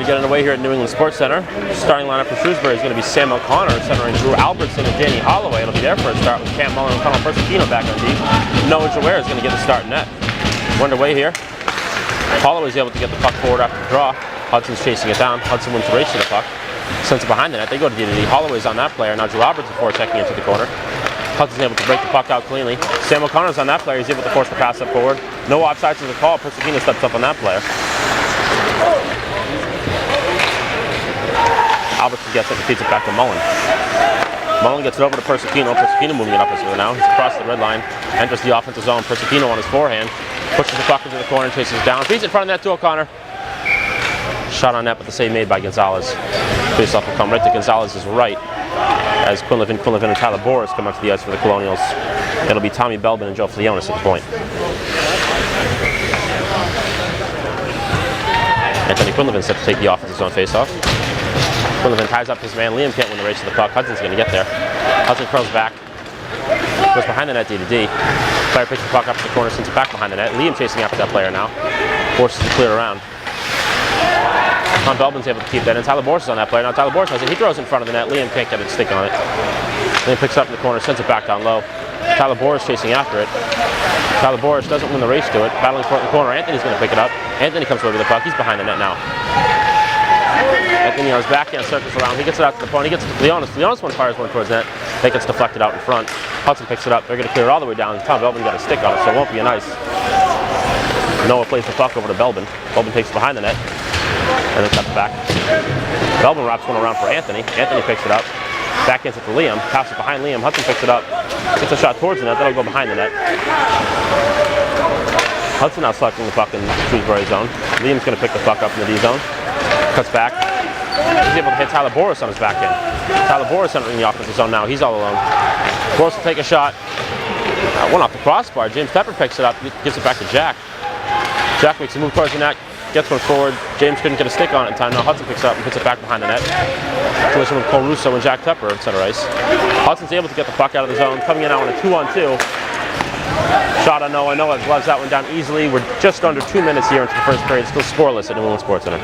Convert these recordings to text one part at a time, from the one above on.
to get underway here at New England Sports Center. Starting lineup for Shrewsbury is going to be Sam O'Connor, centering Drew Albertson and Danny Holloway. It'll be there for a start with Cam Mullen and Connell Persicino back on deep. Noah Jaware is going to get the start net. We're underway here. Holloway's able to get the puck forward after the draw. Hudson's chasing it down. Hudson wins the race to the puck. Sends it behind the net. They go to D2D. Holloway's on that player. Now Drew Albertson forechecking into the corner. Hudson's able to break the puck out cleanly. Sam O'Connor's on that player. He's able to force the pass up forward. No offsides to the call. Persicino steps up on that player. Albertson gets it and feeds it back to Mullen. Mullen gets it over to Persicino. Persicino moving it up now. He's across the red line. Enters the offensive zone. Persicino on his forehand. Pushes the puck into the corner and chases it down. Feeds it in front of the net to O'Connor. Shot on net, but the save made by Gonzalez. Faceoff will come right to Gonzalez's right as Quinlivan, and Tyler Boris come up to the ice for the Colonials. It'll be Tommy Belbin and Joe Flionis at the point. Anthony Quinlivan set to take the offensive zone faceoff. Quinlivan ties up his man. Liam can't win the race to the puck. Hudson's going to get there. Hudson curls back. Goes behind the net, D2D. Player picks the puck up to the corner, sends it back behind the net. Liam chasing after that player now. Forces to clear around. Tom Belbin's able to keep that in. Tyler Boris is on that player. Now Tyler Boris has it. He throws in front of the net. Liam can't get it to stick on it. Liam picks it up in the corner, sends it back down low. Tyler Boris chasing after it. Tyler Boris doesn't win the race to it. Battling for it in the corner. Anthony's going to pick it up. Anthony comes over to the puck. He's behind the net now. Anthony on his backhand circles around. He gets it out to the point. He gets it to Flionis. Flionis fires one towards net. That gets deflected out in front. Hudson picks it up. They're going to clear it all the way down. Tom Belbin got a stick on it, so it won't be a nice. Noah plays the puck over to Belbin. Belbin takes it behind the net. And then cuts back. Belbin wraps one around for Anthony. Anthony picks it up. Backhands it to Liam. Passes it behind Liam. Hudson picks it up. Gets a shot towards the net. That'll go behind the net. Hudson now selecting the puck in Shrewsbury zone. Liam's going to pick the puck up in the D zone. Cuts back. He's able to hit Tyler Boris on his backhand. Tyler Boris entering the offensive zone now. He's all alone. Boris will take a shot. One off the crossbar. James Pepper picks it up. Gives it back to Jack. Jack makes a move towards the net. Gets one forward. James couldn't get a stick on it in time. Now Hudson picks it up and puts it back behind the net. Collision with Cole Russo and Jack Tepper at center ice. Hudson's able to get the puck out of the zone. Coming in now on a 2-on-2. Shot on Noah. Noah gloves that one down easily. We're just under 2 minutes here into the first period. Still scoreless at New England Sports Center.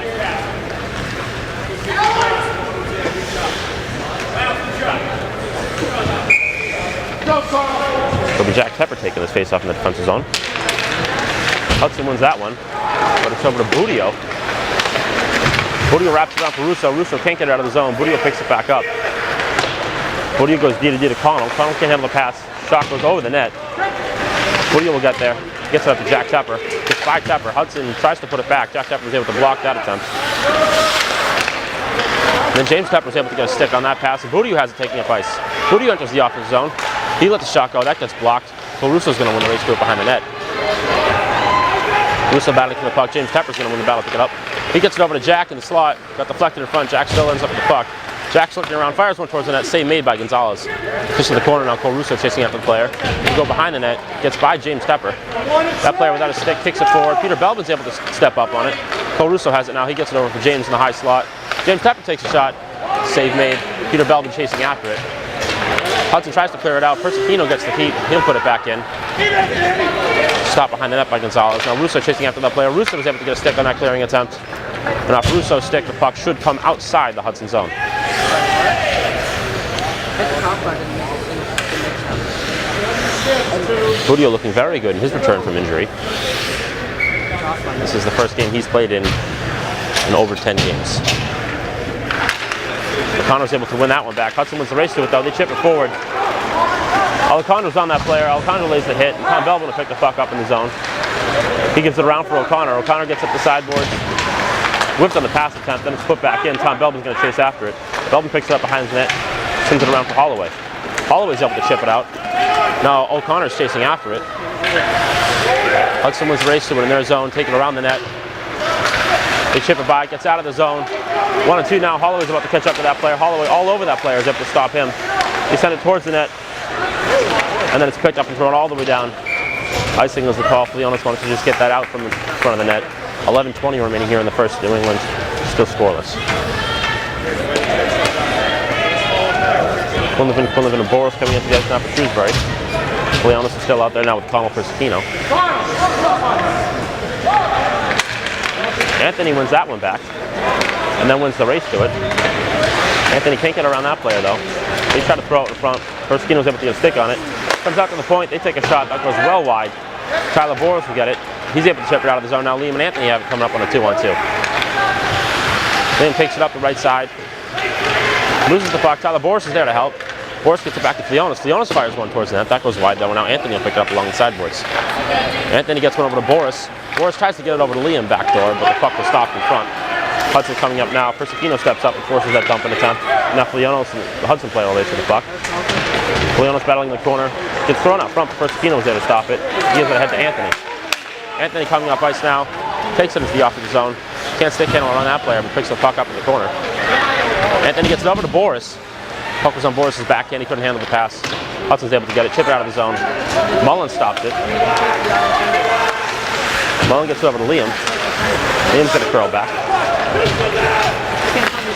It'll be Jack Tepper taking this face off in the defensive zone. Hudson wins that one, but it's over to Budio. Budio wraps it around for Russo. Russo can't get it out of the zone. Budio picks it back up. Budio goes D2D to Connell. Connell can't handle the pass. Shot goes over the net. Budio will get there. Gets it up to Jack Tepper. Gets by Tepper. Hudson tries to put it back. Jack Tepper was able to block that attempt. And then James Tepper was able to get a stick on that pass, and Budio has it taking up ice. Budio enters the offensive zone. He let the shot go. That gets blocked. So Russo's going to win the race to it behind the net. Russo battling for the puck. James Tepper's going to win the battle, pick it up. He gets it over to Jack in the slot. Got deflected in front. Jack still ends up with the puck. Jack's looking around, fires one towards the net. Save made by Gonzalez. Just in the corner now. Cole Russo chasing after the player. He go behind the net. Gets by James Tepper. That player without a stick kicks it forward. Peter Belbin's able to step up on it. Cole Russo has it now. He gets it over for James in the high slot. James Tepper takes a shot. Save made. Peter Belbin chasing after it. Hudson tries to clear it out. Persicino gets the heat. He'll put it back in. Stop behind the net by Gonzalez. Now Russo chasing after that player. Russo was able to get a stick on that clearing attempt. And off Russo's stick, the puck should come outside the Hudson zone. Budio looking very good in his return from injury. This is the first game he's played in over 10 games. O'Connor's able to win that one back. Hudson wins the race to it though. They chip it forward. O'Connor's on that player. O'Connor lays the hit. Tom Belbin will pick the puck up in the zone. He gives it around for O'Connor. O'Connor gets up the sideboard. Whipped on the pass attempt. Then it's put back in. Tom Belbin's going to chase after it. Belbin picks it up behind the net. Sends it around for Holloway. Holloway's able to chip it out. Now O'Connor's chasing after it. Hudson wins the race to it in their zone. Take it around the net. They chip it by. Gets out of the zone. 1-2 now. Holloway's about to catch up to that player. Holloway all over that player is able to stop him. They send it towards the net. And then it's picked up and thrown all the way down. Icing was the call. Flionis wanted to just get that out from in front of the net. 11:20 remaining here in the first. New England still scoreless. Quinlivan and Boris coming into the ice now for Shrewsbury. Flionis is still out there now with Connell Persicino. Anthony wins that one back. and then wins the race to it. Anthony can't get around that player though. They try to throw it in front. Persicino's able to get a stick on it. Comes out to the point, they take a shot, that goes well wide. Tyler Boris will get it. He's able to chip it out of the zone. Now Liam and Anthony have it coming up on a 2-on-2. Liam takes it up the right side. Loses the puck. Tyler Boris is there to help. Boris gets it back to Fleonis. Fleonis fires one towards the net. That goes wide though, and now Anthony will pick it up along the sideboards. Anthony gets one over to Boris. Boris tries to get it over to Liam backdoor, but the puck was stopped in front. Hudson coming up now. Persicino steps up and forces that dumping attempt. Now Fleonis and the Hudson play all the way to the puck. Fleonis battling in the corner. Gets thrown out front, but Persicino was there to stop it. He gives it ahead to Anthony. Anthony coming up ice now. Takes it into the offensive zone. Can't stick handle on that player, but picks the puck up in the corner. Anthony gets it over to Boris. Puck was on Boris's backhand. He couldn't handle the pass. Hudson's able to get it. Chip it out of the zone. Mullen stopped it. Mullen gets it over to Liam. Liam's going to curl back.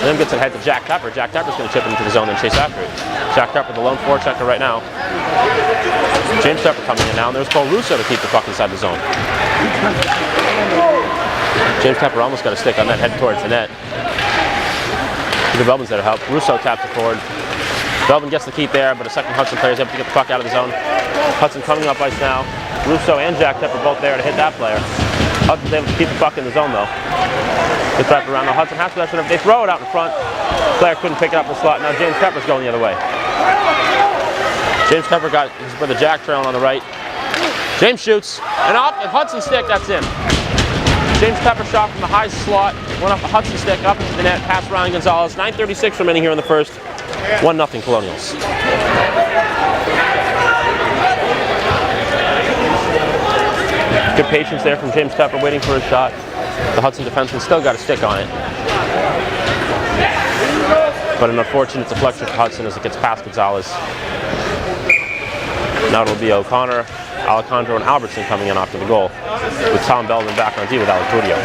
Liam gets it ahead to Jack Tepper. Jack Tepper's going to chip it into the zone and chase after it. Jack Tepper, the lone forechecker right now. James Tepper coming in now, and there's Cole Russo to keep the puck inside the zone. James Tepper almost got a stick on that, head towards the net. Peter Belbin's there to help. Russo taps it forward. Belbin gets the keep there, but a second Hudson player is able to get the puck out of the zone. Hudson coming up ice now. Russo and Jack Tepper both there to hit that player. Hudson's able to keep the puck in the zone though. Gets wrapped around. Now Hudson has possession of it. They throw it out in front. The player couldn't pick it up in the slot. Now James Tepper's going the other way. James Tepper got his brother Jack trailing on the right. James shoots, and off the Hudson stick, that's in. James Tepper shot from the high slot, went off the Hudson stick, up into the net, past Ryan Gonzalez. 9:36 remaining here in the first. 1-0 Colonials. Good patience there from James Tepper, waiting for his shot. The Hudson defenseman still got a stick on it. But an unfortunate deflection for Hudson as it gets past Gonzalez. Now it'll be O'Connor, Alejandro, and Albertson coming in after the goal, with Tom Belvin back on D with Alec Budio.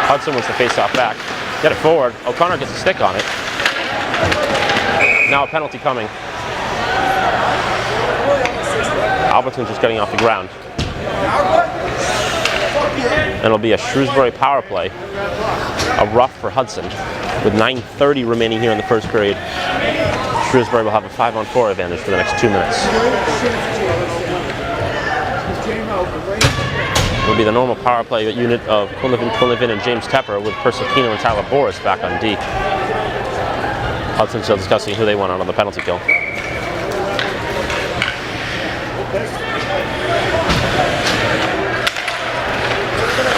Hudson wins the face-off back. Get it forward. O'Connor gets a stick on it. Now a penalty coming. Albertson's just getting off the ground. And it'll be a Shrewsbury power play. A rough for Hudson, with 9:30 remaining here in the first period. Shrewsbury will have a 5-on-4 advantage for the next 2 minutes. It'll be the normal power play unit of Quinlivan, and James Tepper, with Persicino and Tyler Boris back on D. Hudson's still discussing who they want out on the penalty kill.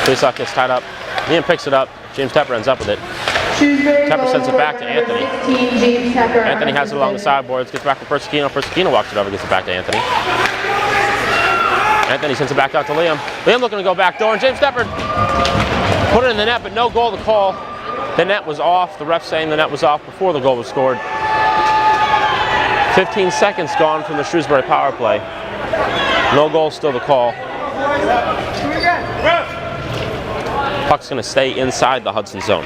Faceoff gets tied up. Liam picks it up. James Tepper ends up with it. Tepper sends it back to Anthony. Anthony has it along the sideboards, gets back to Persicino. Persicino walks it over, gets it back to Anthony. Anthony sends it back out to Liam. Liam looking to go back door, and James Tepper put it in the net, but no goal to call. The net was off. The ref saying the net was off before the goal was scored. 15 seconds gone from the Shrewsbury power play. No goal still to call. Puck's going to stay inside the Hudson zone.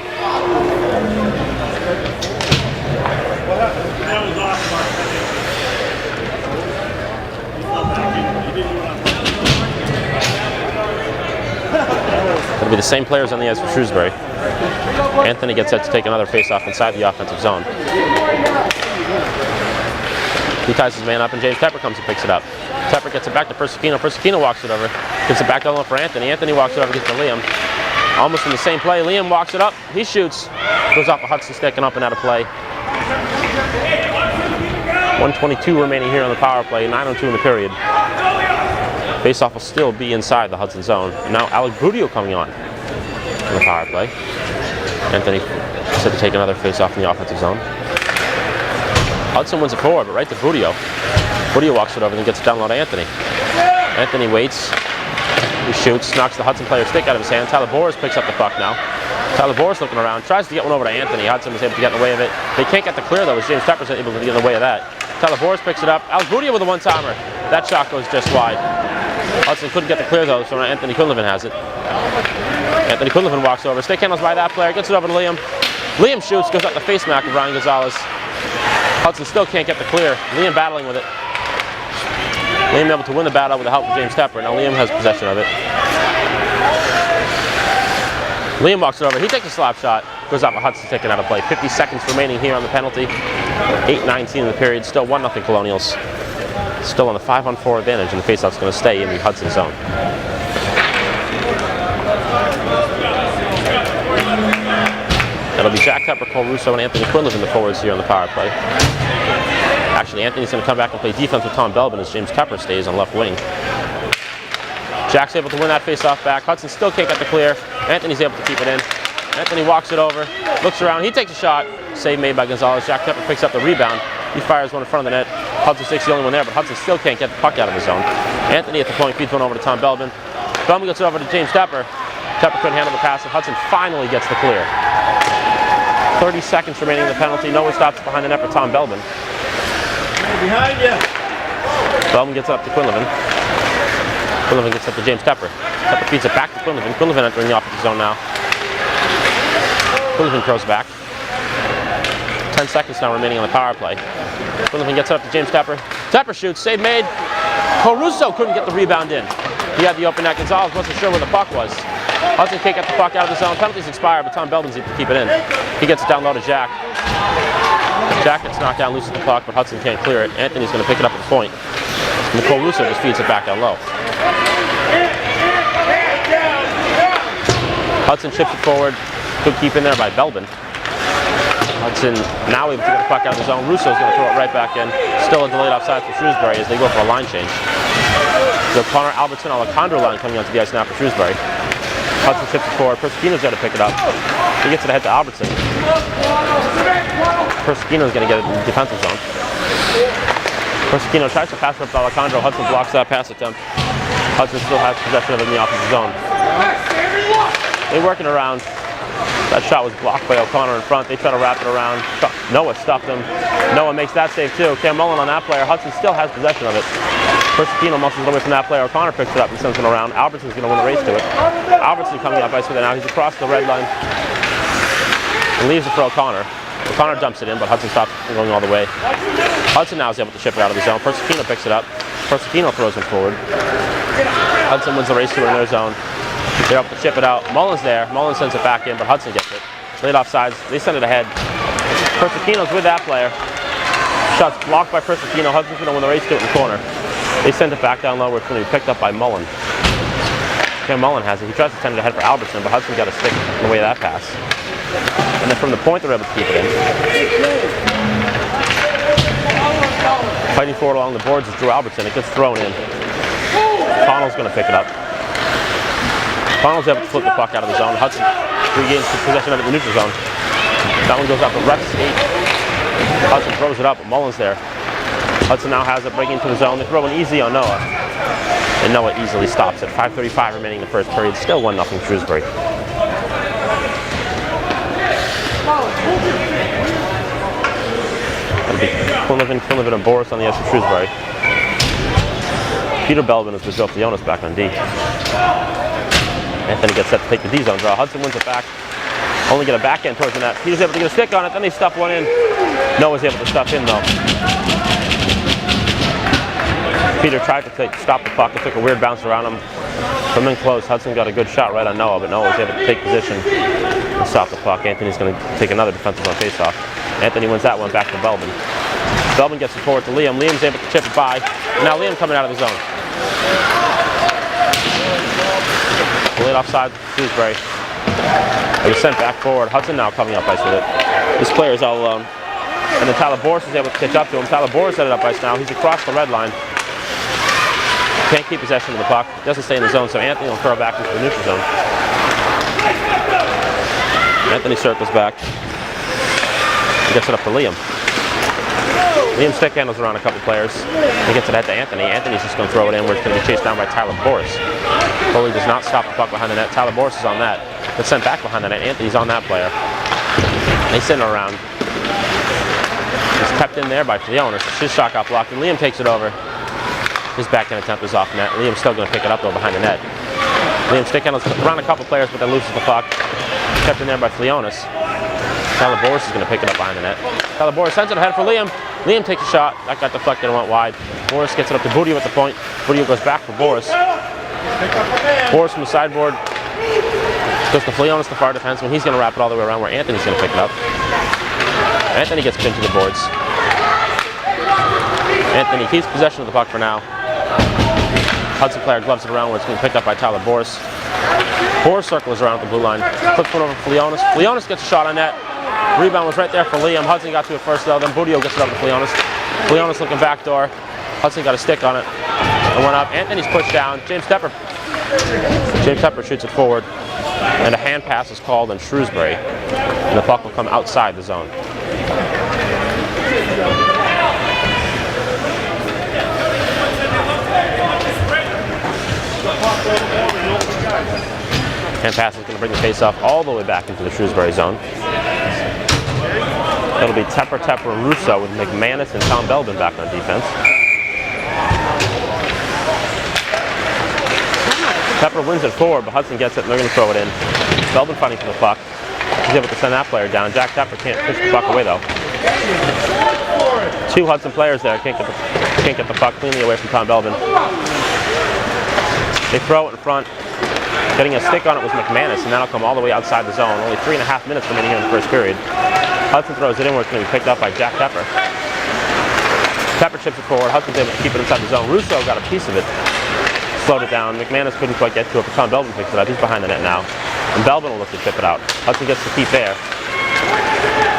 It'll be the same players on the ice for Shrewsbury. Anthony gets set to take another face-off inside the offensive zone. He ties his man up, and James Tepper comes and picks it up. Tepper gets it back to Persicino. Persicino walks it over. Gets it back down low for Anthony. Anthony walks it over, gets to Liam. Almost in the same play. Liam walks it up. He shoots. Goes off a Hudson stick and up and out of play. 1:22 remaining here on the power play. 9:02 in the period. Faceoff will still be inside the Hudson zone. And now Alec Budio coming on in the power play. Anthony set to take another faceoff in the offensive zone. Hudson wins it forward, but right to Budio. Budio walks it over and then gets it down low to Anthony. Anthony waits. He shoots, knocks the Hudson player's stick out of his hand. Tyler Boris picks up the puck now. Tyler Boris looking around, tries to get one over to Anthony. Hudson was able to get in the way of it. They can't get the clear though, as James Tepper's able to get in the way of that. Tyler Boris picks it up. Alec Budio with a one-timer. That shot goes just wide. Hudson couldn't get the clear though, so now Anthony Quinlivan has it. Anthony Quinlivan walks over, stick handles by that player, gets it over to Liam. Liam shoots, goes up the face mask of Ryan Gonzalez. Hudson still can't get the clear. Liam battling with it. Liam able to win the battle with the help of James Tepper. Now Liam has possession of it. Liam walks it over. He takes a slap shot. Goes out by Hudson, taken out of play. 50 seconds remaining here on the penalty. 8:19 in the period. Still 1-0 Colonials. Still on the 5-on-4 advantage, and the faceoff's going to stay in the Hudson zone. That'll be Jack Tepper, Cole Russo, and Anthony Quinlivan, the forwards here on the power play. Actually, Anthony's going to come back and play defense with Tom Belbin as James Tepper stays on left wing. Jack's able to win that faceoff back. Hudson still can't get the clear. Anthony's able to keep it in. Anthony walks it over, looks around, he takes a shot. Save made by Gonzalez. Jack Tepper picks up the rebound. He fires one in front of the net. Hudson Stakes the only one there, but Hudson still can't get the puck out of the zone. Anthony at the point feeds one over to Tom Belbin. Belbin gets it over to James Tepper. Tepper couldn't handle the pass, and Hudson finally gets the clear. 30 seconds remaining in the penalty. No one stops behind the net for Tom Belbin. Behind you. Belbin gets up to Quinlivan. Quinlivan gets up to James Tepper. Tepper feeds it back to Quinlivan. Quinlivan entering the offensive zone now. Quinlivan throws back. 10 seconds now remaining on the power play. Quinlivan gets it up to James Tepper. Tepper shoots, save made. Caruso couldn't get the rebound in. He had the open net. Gonzalez wasn't sure where the puck was. Hudson can't get the puck out of the zone. Penalties expire, but Tom Belbin's able to keep it in. He gets it down low to Jack. Jack gets knocked down, loses the puck, but Hudson can't clear it. Anthony's going to pick it up at the point. Nicole Russo just feeds it back down low. Hudson chips it forward. Good keep in there by Belbin. Hudson now able to get the puck out of the zone. Russo's going to throw it right back in. Still a delayed offside for Shrewsbury as they go for a line change. The Connor Albertson Alejandro line coming onto the ice now for Shrewsbury. Hudson chips it forward. Persicino's got to pick it up. He gets it ahead to Albertson. Persicino's going to get it in the defensive zone. Persicino tries to pass it up to Alejandro. Hudson blocks that pass attempt. Hudson still has possession of it in the offensive zone. They're working around. That shot was blocked by O'Connor in front. They try to wrap it around. Noah stuffed him. Noah makes that save too. Cam Mullen on that player. Hudson still has possession of it. Persicino muscles it away from that player. O'Connor picks it up and sends it around. Albertson's going to win the race to it. Albertson coming up ice with it now. He's across the red line. And leaves it for O'Connor. O'Connor dumps it in, but Hudson stops going all the way. Hudson now is able to chip it out of the zone. Persicino picks it up. Persicino throws it forward. Hudson wins the race to it in their zone. They're able to chip it out. Mullen's there. Mullen sends it back in, but Hudson gets it. Laid off sides. They send it ahead. Persicino's with that player. Shot's blocked by Persicino. Hudson's going to win the race to it in the corner. They send it back down low where it's going to be picked up by Mullen. Cam Mullen has it. He tries to send it ahead for Albertson, but Hudson got a stick in the way of that pass. And then from the point, they're able to keep it in. Fighting forward along the boards is Drew Albertson. It gets thrown in. Connell's going to pick it up. Connell's able to flip the puck out of the zone. Hudson regains possession of it in the neutral zone. That one goes out to Ref's 8. Hudson throws it up, but Mullen's there. Hudson now has it breaking into the zone. They throw an easy on Noah. And Noah easily stops it. 5:35 remaining in the first period. Still 1-0 Shrewsbury. Quinlivan and Boris on the ice for Shrewsbury. Peter Belbin has been built the onus back on D. Anthony gets set to take the D zone draw. Hudson wins it back. Only get a backhand towards the net. Peter's able to get a stick on it, then they stuff one in. Noah's able to stuff in though. Peter tried to stop the puck. It took a weird bounce around him. From in close, Hudson got a good shot right on Noah, but Noah was able to take position and stop the puck. Anthony's going to take another defensive on faceoff. Anthony wins that one back to Belbin. Belbin gets it forward to Liam. Liam's able to chip it by. Now Liam coming out of the zone. Laid offside Shrewsbury. It was sent back forward. Hudson now coming up ice with it. This player is all alone. And then Tyler Boris is able to catch up to him. Tyler Boris headed up ice now. He's across the red line. Can't keep possession of the puck. Doesn't stay in the zone, so Anthony will throw back into the neutral zone. Anthony circles back. He gets it up to Liam. Liam stick handles around a couple players. He gets it ahead to Anthony. Anthony's just going to throw it in where it's going to be chased down by Tyler Boris. Foley does not stop the puck behind the net. Tyler Boris is on that. It's sent back behind the net. Anthony's on that player. They send it around. It's kept in there by Leonis. His shot got blocked, and Liam takes it over. His backhand attempt is off net. Liam's still going to pick it up though behind the net. Liam stick handles around a couple players, but then loses the puck. Kept in there by Leonis. Tyler Boris is going to pick it up behind the net. Tyler Boris sends it ahead for Liam. Liam takes a shot. That got deflected and went wide. Boris gets it up to Boudio at the point. Boudio goes back for Boris. Boris from the sideboard Goes to Fleonis, the far defenseman. He's going to wrap it all the way around where Anthony's going to pick it up. Anthony gets pinned to the boards. Anthony keeps possession of the puck for now. Hudson player gloves it around where it's being picked up by Tyler Boris. Boris circles around at the blue line. Flips one over to Fleonis. Fleonis gets a shot on net. Rebound was right there for Liam. Hudson got to it first though. Then Budio gets it up to Fleonis. Fleonis looking backdoor. Hudson got a stick on it and went up. Anthony's pushed down. James Tepper shoots it forward. And a hand pass is called on Shrewsbury. And the puck will come outside the zone. Hand pass is going to bring the face-off all the way back into the Shrewsbury zone. It'll be Tepper, and Russo with McManus and Tom Belbin back on defense. Tepper wins it forward, but Hudson gets it and they're going to throw it in. Belbin fighting for the puck. He's able to send that player down. Jack Tepper can't push the puck away though. Two Hudson players there can't get the puck cleanly away from Tom Belbin. They throw it in front. Getting a stick on it was McManus, and that'll come all the way outside the zone. Only 3.5 minutes remaining here in the first period. Hudson throws it in where it's going to be picked up by Jack Tepper. Tepper chips it forward. Hudson's able to keep it inside the zone. Russo got a piece of it. Slowed it down. McManus couldn't quite get to it, but Tom Belbin picks it up. He's behind the net now. And Belbin will look to chip it out. Hudson gets to keep there.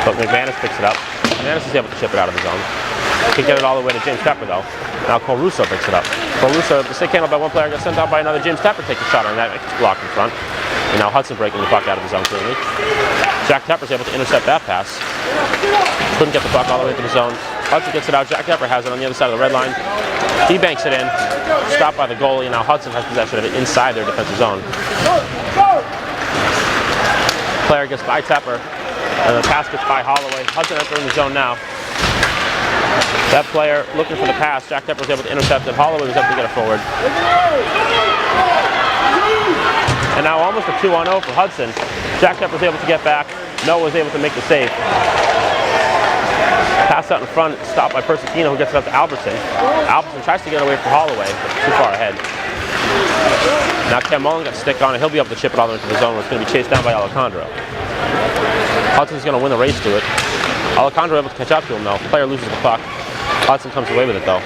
But McManus picks it up. McManus is able to chip it out of the zone. Can get it all the way to James Tepper though. Now Cole Russo picks it up. Cole Russo, the stick handled by one player, gets sent out by another. James Tepper takes a shot on that. It's blocked in front. And now Hudson breaking the puck out of the zone cleanly. Jack Tepper's able to intercept that pass. Couldn't get the puck all the way to the zone. Hudson gets it out. Jack Tepper has it on the other side of the red line. He banks it in. Stopped by the goalie. And now Hudson has possession of it inside their defensive zone. Player gets by Tepper. And the pass gets by Holloway. Hudson entering the zone now. That player looking for the pass. Jack Tepper was able to intercept it. Holloway was able to get it forward. And now almost a 2-on-0 for Hudson. Jack Tepper was able to get back. Noah was able to make the save. Pass out in front, stopped by Persicino, who gets it up to Albertson. Albertson tries to get away from Holloway, but too far ahead. Now Cam Mullen got a stick on it. He'll be able to chip it all the way into the zone where it's going to be chased down by Alejandro. Hudson's going to win the race to it. Alejandro able to catch up to him though. The player loses the puck. Hudson comes away with it though.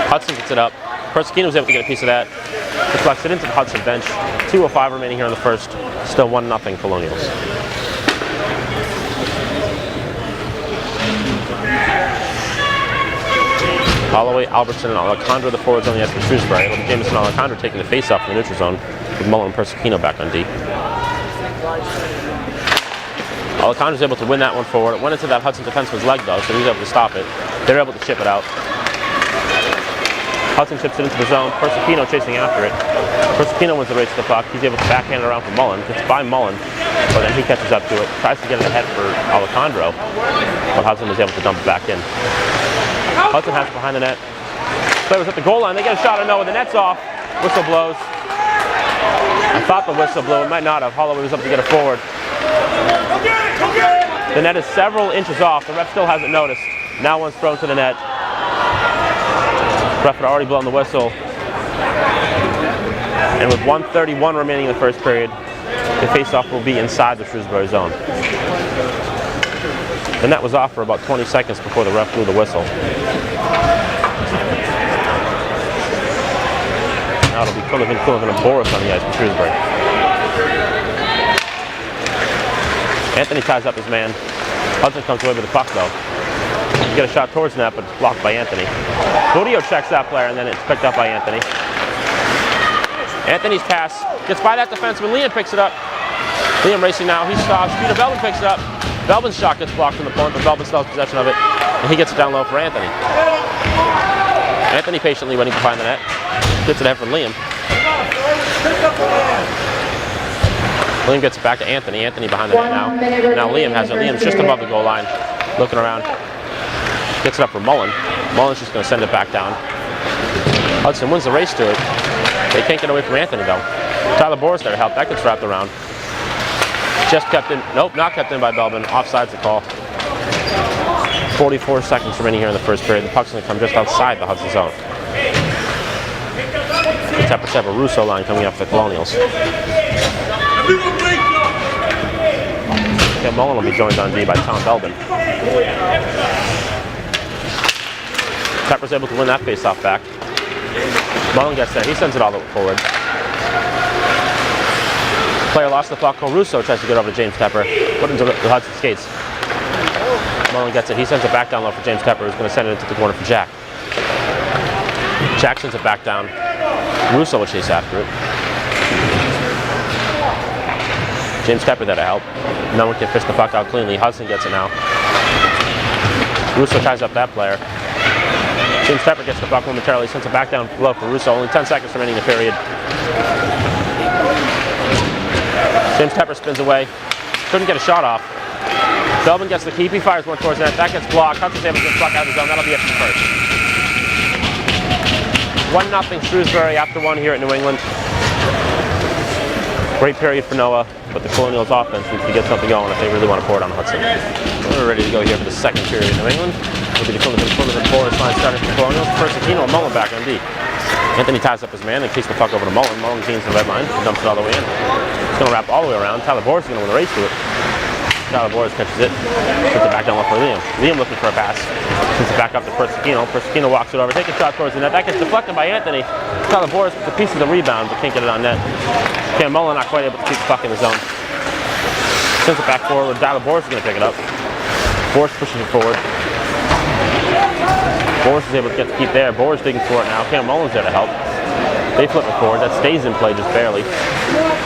Hudson gets it up. Persicino was able to get a piece of that. Deflects it into the Hudson bench. 2:05 remaining here in the first. Still 1-0 Colonials. Holloway, Albertson, and Alejandro the forwards on the ice for Shrewsbury. It'll be Jameson and Alejandro taking the face-off from the neutral zone with Mullen and Persicino back on D. Alejandro's able to win that one forward. It went into that Hudson defenseman's leg though, so he was able to stop it. They're able to chip it out. Hudson chips it into the zone. Persicino chasing after it. Persicino wins the race to the puck. He's able to backhand it around for Mullen. Gets by Mullen, but then he catches up to it. Tries to get it ahead for Alejandro, but Hudson was able to dump it back in. Hudson has it behind the net. Player was at the goal line. They get a shot at Noah. The net's off. Whistle blows. I thought the whistle blew. It might not have. Holloway was up to get it forward. The net is several inches off. The ref still hasn't noticed. Now one's thrown to the net. The ref had already blown the whistle. And with 1:31 remaining in the first period, the faceoff will be inside the Shrewsbury zone. The net was off for about 20 seconds before the ref blew the whistle. Now it'll be equivalent of Boris on the ice for Shrewsbury. Anthony ties up his man. Hudson comes away with the puck though. He get a shot towards the net, but it's blocked by Anthony. Budio checks that player, and then it's picked up by Anthony. Anthony's pass gets by that defenseman. Liam picks it up. Liam racing now. He stops. Peter Belbin picks it up. Belbin's shot gets blocked from the point, but Belbin still has possession of it, and he gets it down low for Anthony. Anthony patiently waiting to find the net. Gets it ahead for Liam. Liam gets it back to Anthony. Anthony behind the net now. Now Liam has it. Liam's just above the goal line, looking around. Gets it up for Mullen. Mullen's just going to send it back down. Hudson wins the race to it. They can't get away from Anthony though. Tyler Boris there to help. That gets wrapped around. Just kept in. Nope, not kept in by Belbin. Offside's the call. 44 seconds remaining here in the first period. The puck's going to come just outside the Hudson zone. Tepper Tepper Russo line coming up for the Colonials. Yeah, Mullen will be joined on D by Tom Belbin. Tepper's able to win that face-off back. Mullen gets there. He sends it all the way forward. Player lost the puck. Russo tries to get over to James Tepper. Put into the Hudson skates. Mullen gets it. He sends it back down low for James Tepper, who's going to send it into the corner for Jack. Jack sends it back down. Russo will chase after it. James Tepper there to help. No one can fish the puck out cleanly. Hudson gets it now. Russo ties up that player. James Tepper gets the puck momentarily, sends it back down low for Russo. Only 10 seconds remaining in the period. James Tepper spins away. Couldn't get a shot off. Belbin gets the keep. He fires one towards the net. That gets blocked. Hudson's able to get the puck out of the zone. That'll be it from first. 1-0 Shrewsbury after 1 here at New England. Great period for Noah, but the Colonials offense needs to get something going if they really want to pour it on Hudson. We're ready to go here for the second period in New England. It'll be the Forest line starting for the Colonials. First, Aquino and Mullen back on D. Anthony ties up his man and kicks the puck over to Mullen. Mullen gains the red line and dumps it all the way in. It's going to wrap all the way around. Tyler Boris is going to win the race to it. Tyler Boris catches it, puts it back down for Liam. Liam looking for a pass. Sends it back up to Persicino. Persicino walks it over, takes a shot towards the net. That gets deflected by Anthony. Tyler Boris with a piece of the rebound, but can't get it on net. Cam Mullen not quite able to keep the puck in the zone. Sends it back forward. Tyler Boris is going to pick it up. Boris pushes it forward. Boris is able to get the keep there. Boris digging for it now. Cam Mullen's there to help. They flip it forward. That stays in play just barely.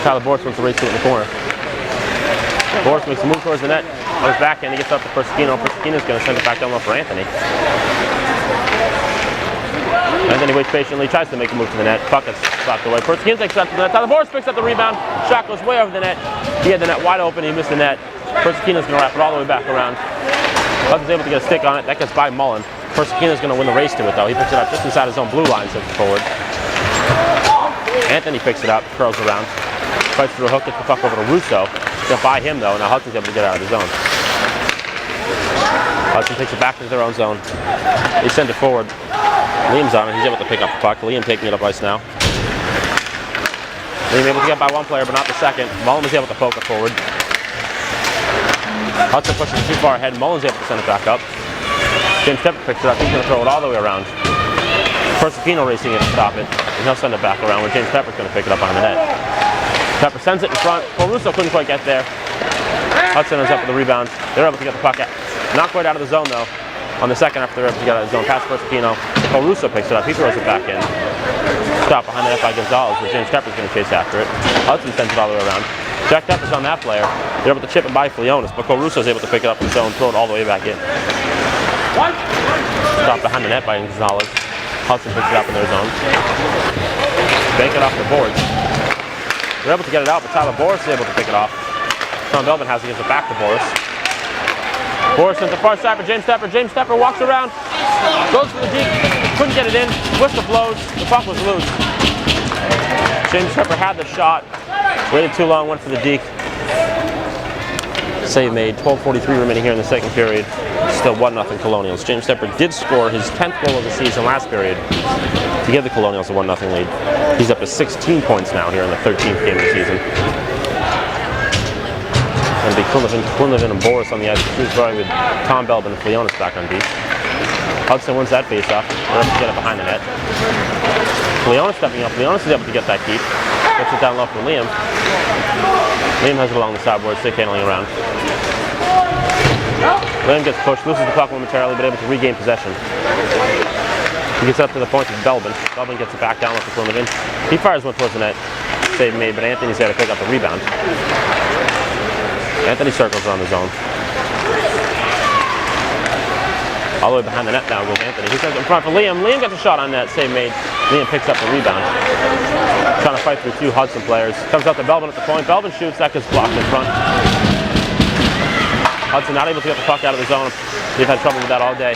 Tyler Boris wants to race to it in the corner. Boris makes a move towards the net. On his back end, he gets up to Persicino. Persicino's going to send it back down low for Anthony. Anthony waits patiently, tries to make a move to the net. Puck gets blocked away. Persicino takes it up to the net. Tyler Boris picks up the rebound. Shot goes way over the net. He had the net wide open. He missed the net. Persicino's going to wrap it all the way back around. Hudson's able to get a stick on it. That gets by Mullen. Persicino's going to win the race to it, though. He picks it up just inside his own blue line, sends it forward. Anthony picks it up, curls around. Fights through a hook, gets the puck over to Russo. Got by him though, now Hudson's able to get out of the zone. Hudson takes it back into their own zone. They send it forward. Liam's on it, he's able to pick up the puck. Liam taking it up ice now. Liam able to get by one player, but not the second. Mullen was able to poke it forward. Hudson pushes it too far ahead. Mullen's able to send it back up. James Tepper picks it up, he's going to throw it all the way around. Persicino racing it to stop it, and he'll send it back around where James Tepper's going to pick it up on the net. Tepper sends it in front. Russo couldn't quite get there. Hudson is up with the rebound. They're able to get the puck out. Not quite out of the zone though. On the second after they're able to get out of the zone, past Persicino. Russo picks it up. He throws it back in. Stop behind the net by Gonzalez, where James Tepper's going to chase after it. Hudson sends it all the way around. Jack Tepper's on that player. They're able to chip it by Flionis, but Russo's able to pick it up in the zone, throw it all the way back in. Stop behind the net by Gonzalez. Hudson picks it up in their zone. Bank it off the boards. They're able to get it out, but Tyler Boris is able to pick it off. Tom Belbin has to give it back to Boris. Boris sends the far side for James Tepper. James Tepper walks around, goes for the deep, couldn't get it in. Whistle blows, the puck was loose. James Tepper had the shot, waited too long, went for the deke. Save made, 12:43 remaining here in the second period. Still 1-0 Colonials. James Tepper did score his 10th goal of the season last period to give the Colonials a 1-0 lead. He's up to 16 points now here in the 13th game of the season. And be Quinlivan and Boris on the ice. Shrewsbury with Tom Belbin and Flionis back on D. Hudson wins that faceoff. They're able to get it behind the net. Flionis stepping up. Flionis is able to get that keep. Gets it down low for Liam. Liam has it along the sideboard, stick handling around. Liam gets pushed, loses the puck momentarily, but able to regain possession. He gets up to the point of Belbin. Belbin gets it back down with the Quinlivan. He fires one towards the net. Save made, but Anthony's there to pick up the rebound. Anthony circles around the zone. All the way behind the net now goes Anthony. He sends it in front for Liam. Liam gets a shot on net, save made. Liam picks up the rebound. Trying to fight through two Hudson players. Comes out to Belbin at the point. Belbin shoots, that gets blocked in front. Hudson not able to get the puck out of the zone. They've had trouble with that all day.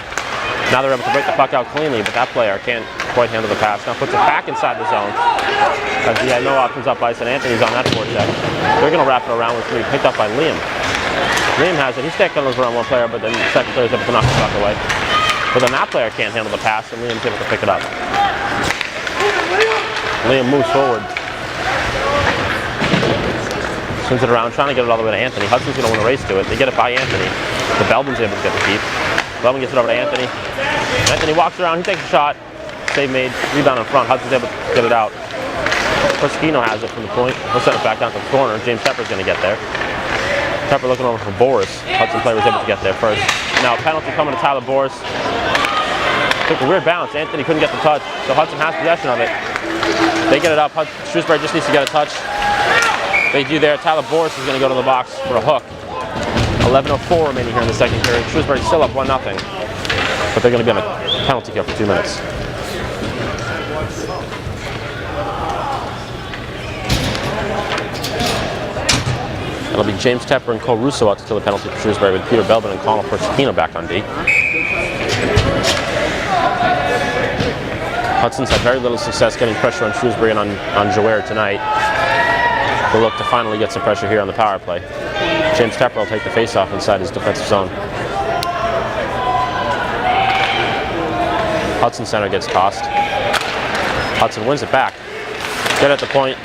Now they're able to break the puck out cleanly, but that player can't quite handle the pass. Now puts it back inside the zone. Because he had no options up ice, and Anthony's on that forecheck. They're going to wrap it around with three, picked up by Liam. Liam has it. He's stacking around one player, but then the second player is able to knock the puck away. But then that player can't handle the pass, and Liam's able to pick it up. Liam moves forward. Swings it around, trying to get it all the way to Anthony. Hudson's going to win a race to it. They get it by Anthony. The Belbin's able to get the keep. Belbin gets it over to Anthony. Anthony walks around, he takes a shot. Save made, rebound in front. Hudson's able to get it out. Persicino has it from the point. He'll send it back down to the corner. James Tepper's going to get there. Tepper looking over for Boris. Hudson player was able to get there first. Now a penalty coming to Tyler Boris. Took a weird bounce. Anthony couldn't get the touch, so Hudson has possession of it. They get it up. Shrewsbury just needs to get a touch. They do there. Tyler Boris is going to go to the box for a hook. 11:04 remaining here in the second period. Shrewsbury still up 1-0, but they're going to be on a penalty kill for 2 minutes. It'll be James Tepper and Cole Russo out to kill the penalty for Shrewsbury, with Peter Belbin and Colin Persicino back on D. Hudson's had very little success getting pressure on Shrewsbury and on Jower tonight. They'll look to finally get some pressure here on the power play. James Tepper will take the face-off inside his defensive zone. Hudson center gets tossed. Hudson wins it back. Get at the point.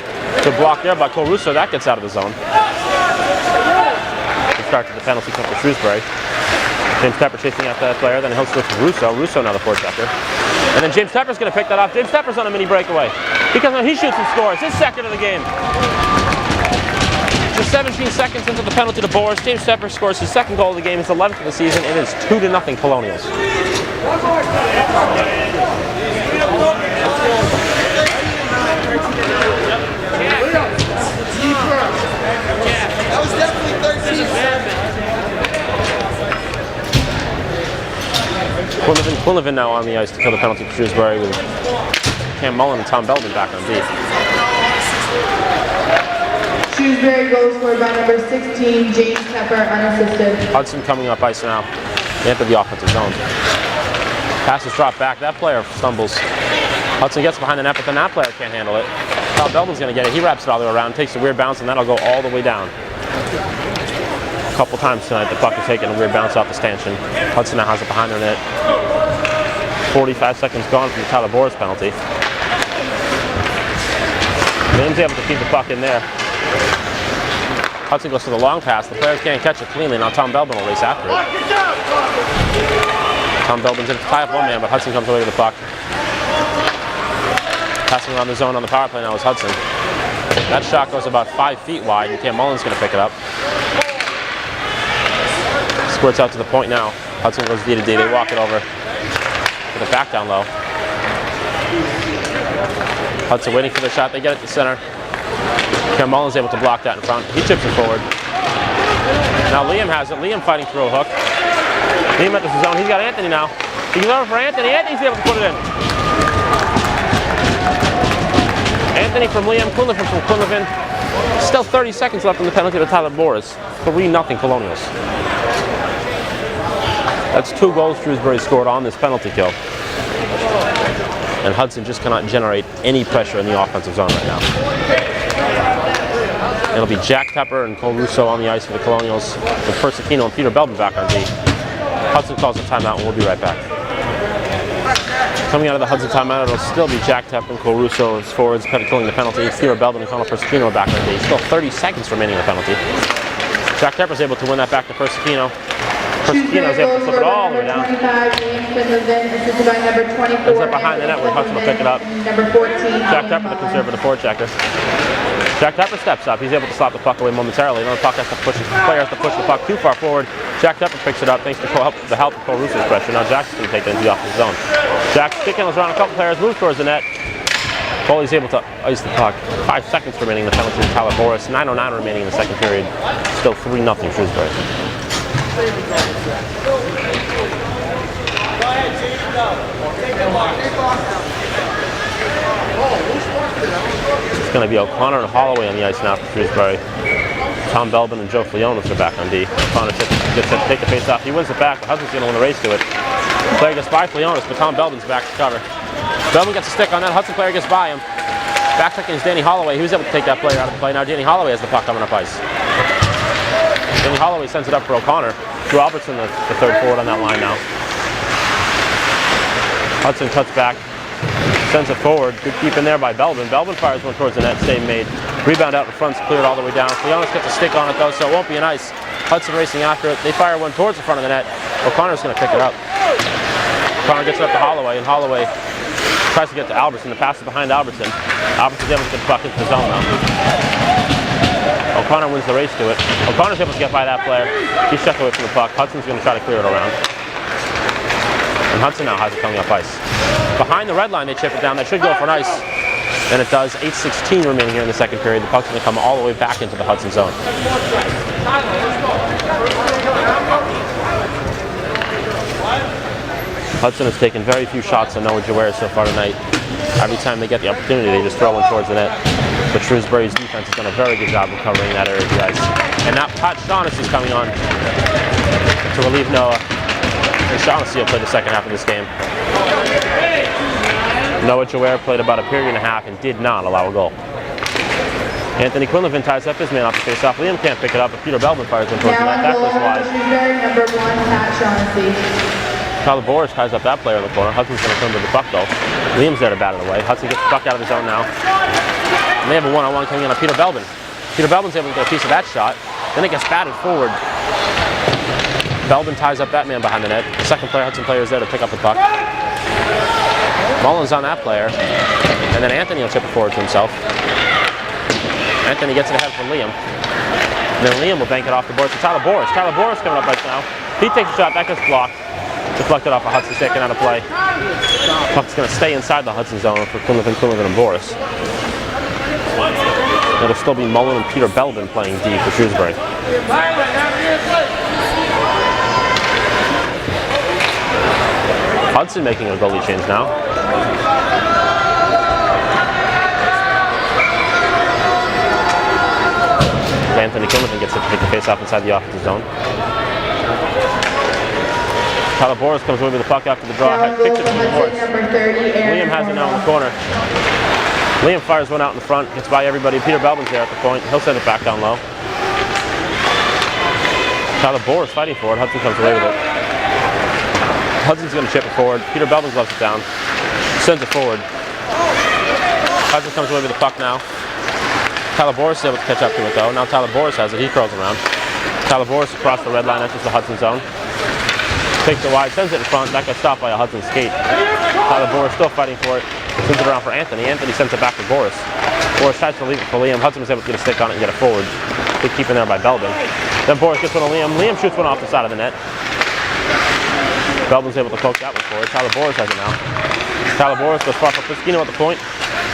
Good block there by Cole Russo. That gets out of the zone. We start to the penalty kill for Shrewsbury. James Tepper chasing after that player. Then he'll switch to Russo. Russo now the forechecker. And then James Tepper's going to pick that up. James Tepper's on a mini breakaway. Because he shoots and scores. His second of the game. Just 17 seconds into the penalty to Boris, James Tepper scores his second goal of the game, his 11th of the season. It is 2-0 Colonials. That was definitely 13. Quinlivan now on the ice to kill the penalty for Shrewsbury, with Cam Mullen and Tom Belbin back on D. Shrewsbury goal scored by number 16, James Tepper, unassisted. Hudson coming up ice now. They enter the offensive zone. Pass is dropped back. That player stumbles. Hudson gets behind the net, but then that player can't handle it. Tom Belbin's going to get it. He wraps it all the way around, takes a weird bounce, and that'll go all the way down. A couple times tonight, the puck is taking a weird bounce off the stanchion. Hudson now has it behind their net. 45 seconds gone from the Tyler Boris penalty. Liam's able to keep the puck in there. Hudson goes to the long pass. The players can't catch it cleanly. Now Tom Belbin will race after it. Tom Belbin's in 5-1 man, but Hudson comes away with the puck. Passing around the zone on the power play now is Hudson. That shot goes about 5 feet wide, and Cam Mullen's going to pick it up. Squirts out to the point now. Hudson goes D to D. They walk it over with a back down low. Hudson waiting for the shot. They get it to center. Cam Mullen's able to block that in front. He chips it forward. Now Liam has it. Liam fighting through a hook. Liam enters the zone. He's got Anthony now. He goes over for Anthony. Anthony's able to put it in. Anthony from Liam. Quinlivan from Quinlivan. Still 30 seconds left in the penalty to Tyler Boris. 3-0 Colonials. That's 2 goals Shrewsbury scored on this penalty kill. And Hudson just cannot generate any pressure in the offensive zone right now. It'll be Jack Tepper and Cole Russo on the ice for the Colonials, with Persicino and Peter Belbin back on D. Hudson calls a timeout, and we'll be right back. Coming out of the Hudson timeout, it'll still be Jack Tepper and Cole Russo as forwards, killing the penalty. Peter Belbin and Colin Persicino are back on D. Still 30 seconds remaining in the penalty. Jack Tepper's able to win that back to Persicino. Persicino's able to flip it all the way down. Ends up behind the net where Hudson will pick it up. Jack Tepper, the conservative forechecker. Jack Tepper steps up. He's able to slap the puck away momentarily. Now the puck has to push. The player has to push the puck too far forward. Jack Tepper picks it up thanks to the help of Cole Russo's pressure. Now Jack's going to take it into the offensive zone. Jack sticking around a couple players, moves towards the net. Foley's able to ice the puck. 5 seconds remaining in the penalty to Tyler Boris. 9:09 remaining in the second period. Still 3-0 Shrewsbury. It's going to be O'Connor and Holloway on the ice now for Shrewsbury. Tom Belbin and Joe Flionis are back on D. O'Connor gets to take the face off. He wins it back, but Hudson's going to win the race to it. The player gets by Flionis, but Tom Belbin's back to cover. Belbin gets a stick on that. Hudson player gets by him. Back checking is Danny Holloway. He was able to take that player out of the play. Now Danny Holloway has the puck coming up ice. Danny Holloway sends it up for O'Connor. Drew Albertson, the third forward on that line now. Hudson cuts back. Sends it forward. Good keep in there by Belbin. Belbin fires one towards the net. Save made. Rebound out in front's cleared all the way down. Leonis gets a stick on it though, so it won't be an ice. Hudson racing after it. They fire one towards the front of the net. O'Connor's going to pick it up. O'Connor gets it up to Holloway, and Holloway tries to get to Albertson. The pass is behind Albertson. Albertson's able to get the puck into the zone now. O'Connor wins the race to it. O'Connor's able to get by that player. He's shoved away from the puck. Hudson's going to try to clear it around. And Hudson now has it coming up ice. Behind the red line, they chip it down. That should go for an ice. And it does. 8:16 remaining here in the second period. The puck's going to come all the way back into the Hudson zone. Hudson has taken very few shots on Noah Jaware so far tonight. Every time they get the opportunity, they just throw one towards the net. But Shrewsbury's defense has done a very good job of covering that area of the ice. And now Pat Shaughnessy is coming on to relieve Noah. And Shaughnessy will play the second half of this game. Noah Jaware played about a period and a half and did not allow a goal. Anthony Quinlivan ties up his man off the face-off. Liam can't pick it up, but Peter Belbin fires in towards the net. That goes wide. Shrewsbury, number 1, Pat Shaughnessy. Tyler Boris ties up that player in the corner. Hudson's going to come to the puck though. Liam's there to bat it away. Hudson gets the puck out of the zone now. And they have a one-on-one coming in on Peter Belbin. Peter Belbin's able to get a piece of that shot. Then it gets batted forward. Belbin ties up that man behind the net. The second player, Hudson player, is there to pick up the puck. Mullins on that player. And then Anthony will chip it forward to himself. Anthony gets it ahead for Liam. And then Liam will bank it off the board to Tyler Boris. Tyler Boris coming up right now. He takes a shot, that gets blocked. Deflected off of Hudson, taken out of play. Puck's going to stay inside the Hudson zone for Quinlivan, and Boris. It'll still be Mullen and Peter Belbin playing D for Shrewsbury. Hudson making a goalie change now. Anthony Quinlivan gets to take the face off inside the offensive zone. Tyler Boris comes away with the puck after the draw. Kicks it to the boards. Liam has it now in the corner. Liam fires one out in the front, gets by everybody. Peter Belbin's there at the point. He'll send it back down low. Tyler Boris fighting for it. Hudson comes away with it. Hudson's going to chip it forward. Peter Belbin gloves it down. Sends it forward. Hudson comes away with the puck now. Tyler Boris is able to catch up to it though. Now Tyler Boris has it. He curls around. Tyler Boris across the red line, enters the Hudson zone. Takes it wide, sends it in front. That got stopped by a Hudson skate. Tyler Boris still fighting for it. Sends it around for Anthony. Anthony sends it back to Boris. Boris tries to leave it for Liam. Hudson was able to get a stick on it and get it forward. Good keep in there by Belbin. Then Boris gets one to Liam. Liam shoots one off the side of the net. Belbin's able to poke that one forward. Tyler Boris has it now. Tyler Boris goes far for Priscino at the point.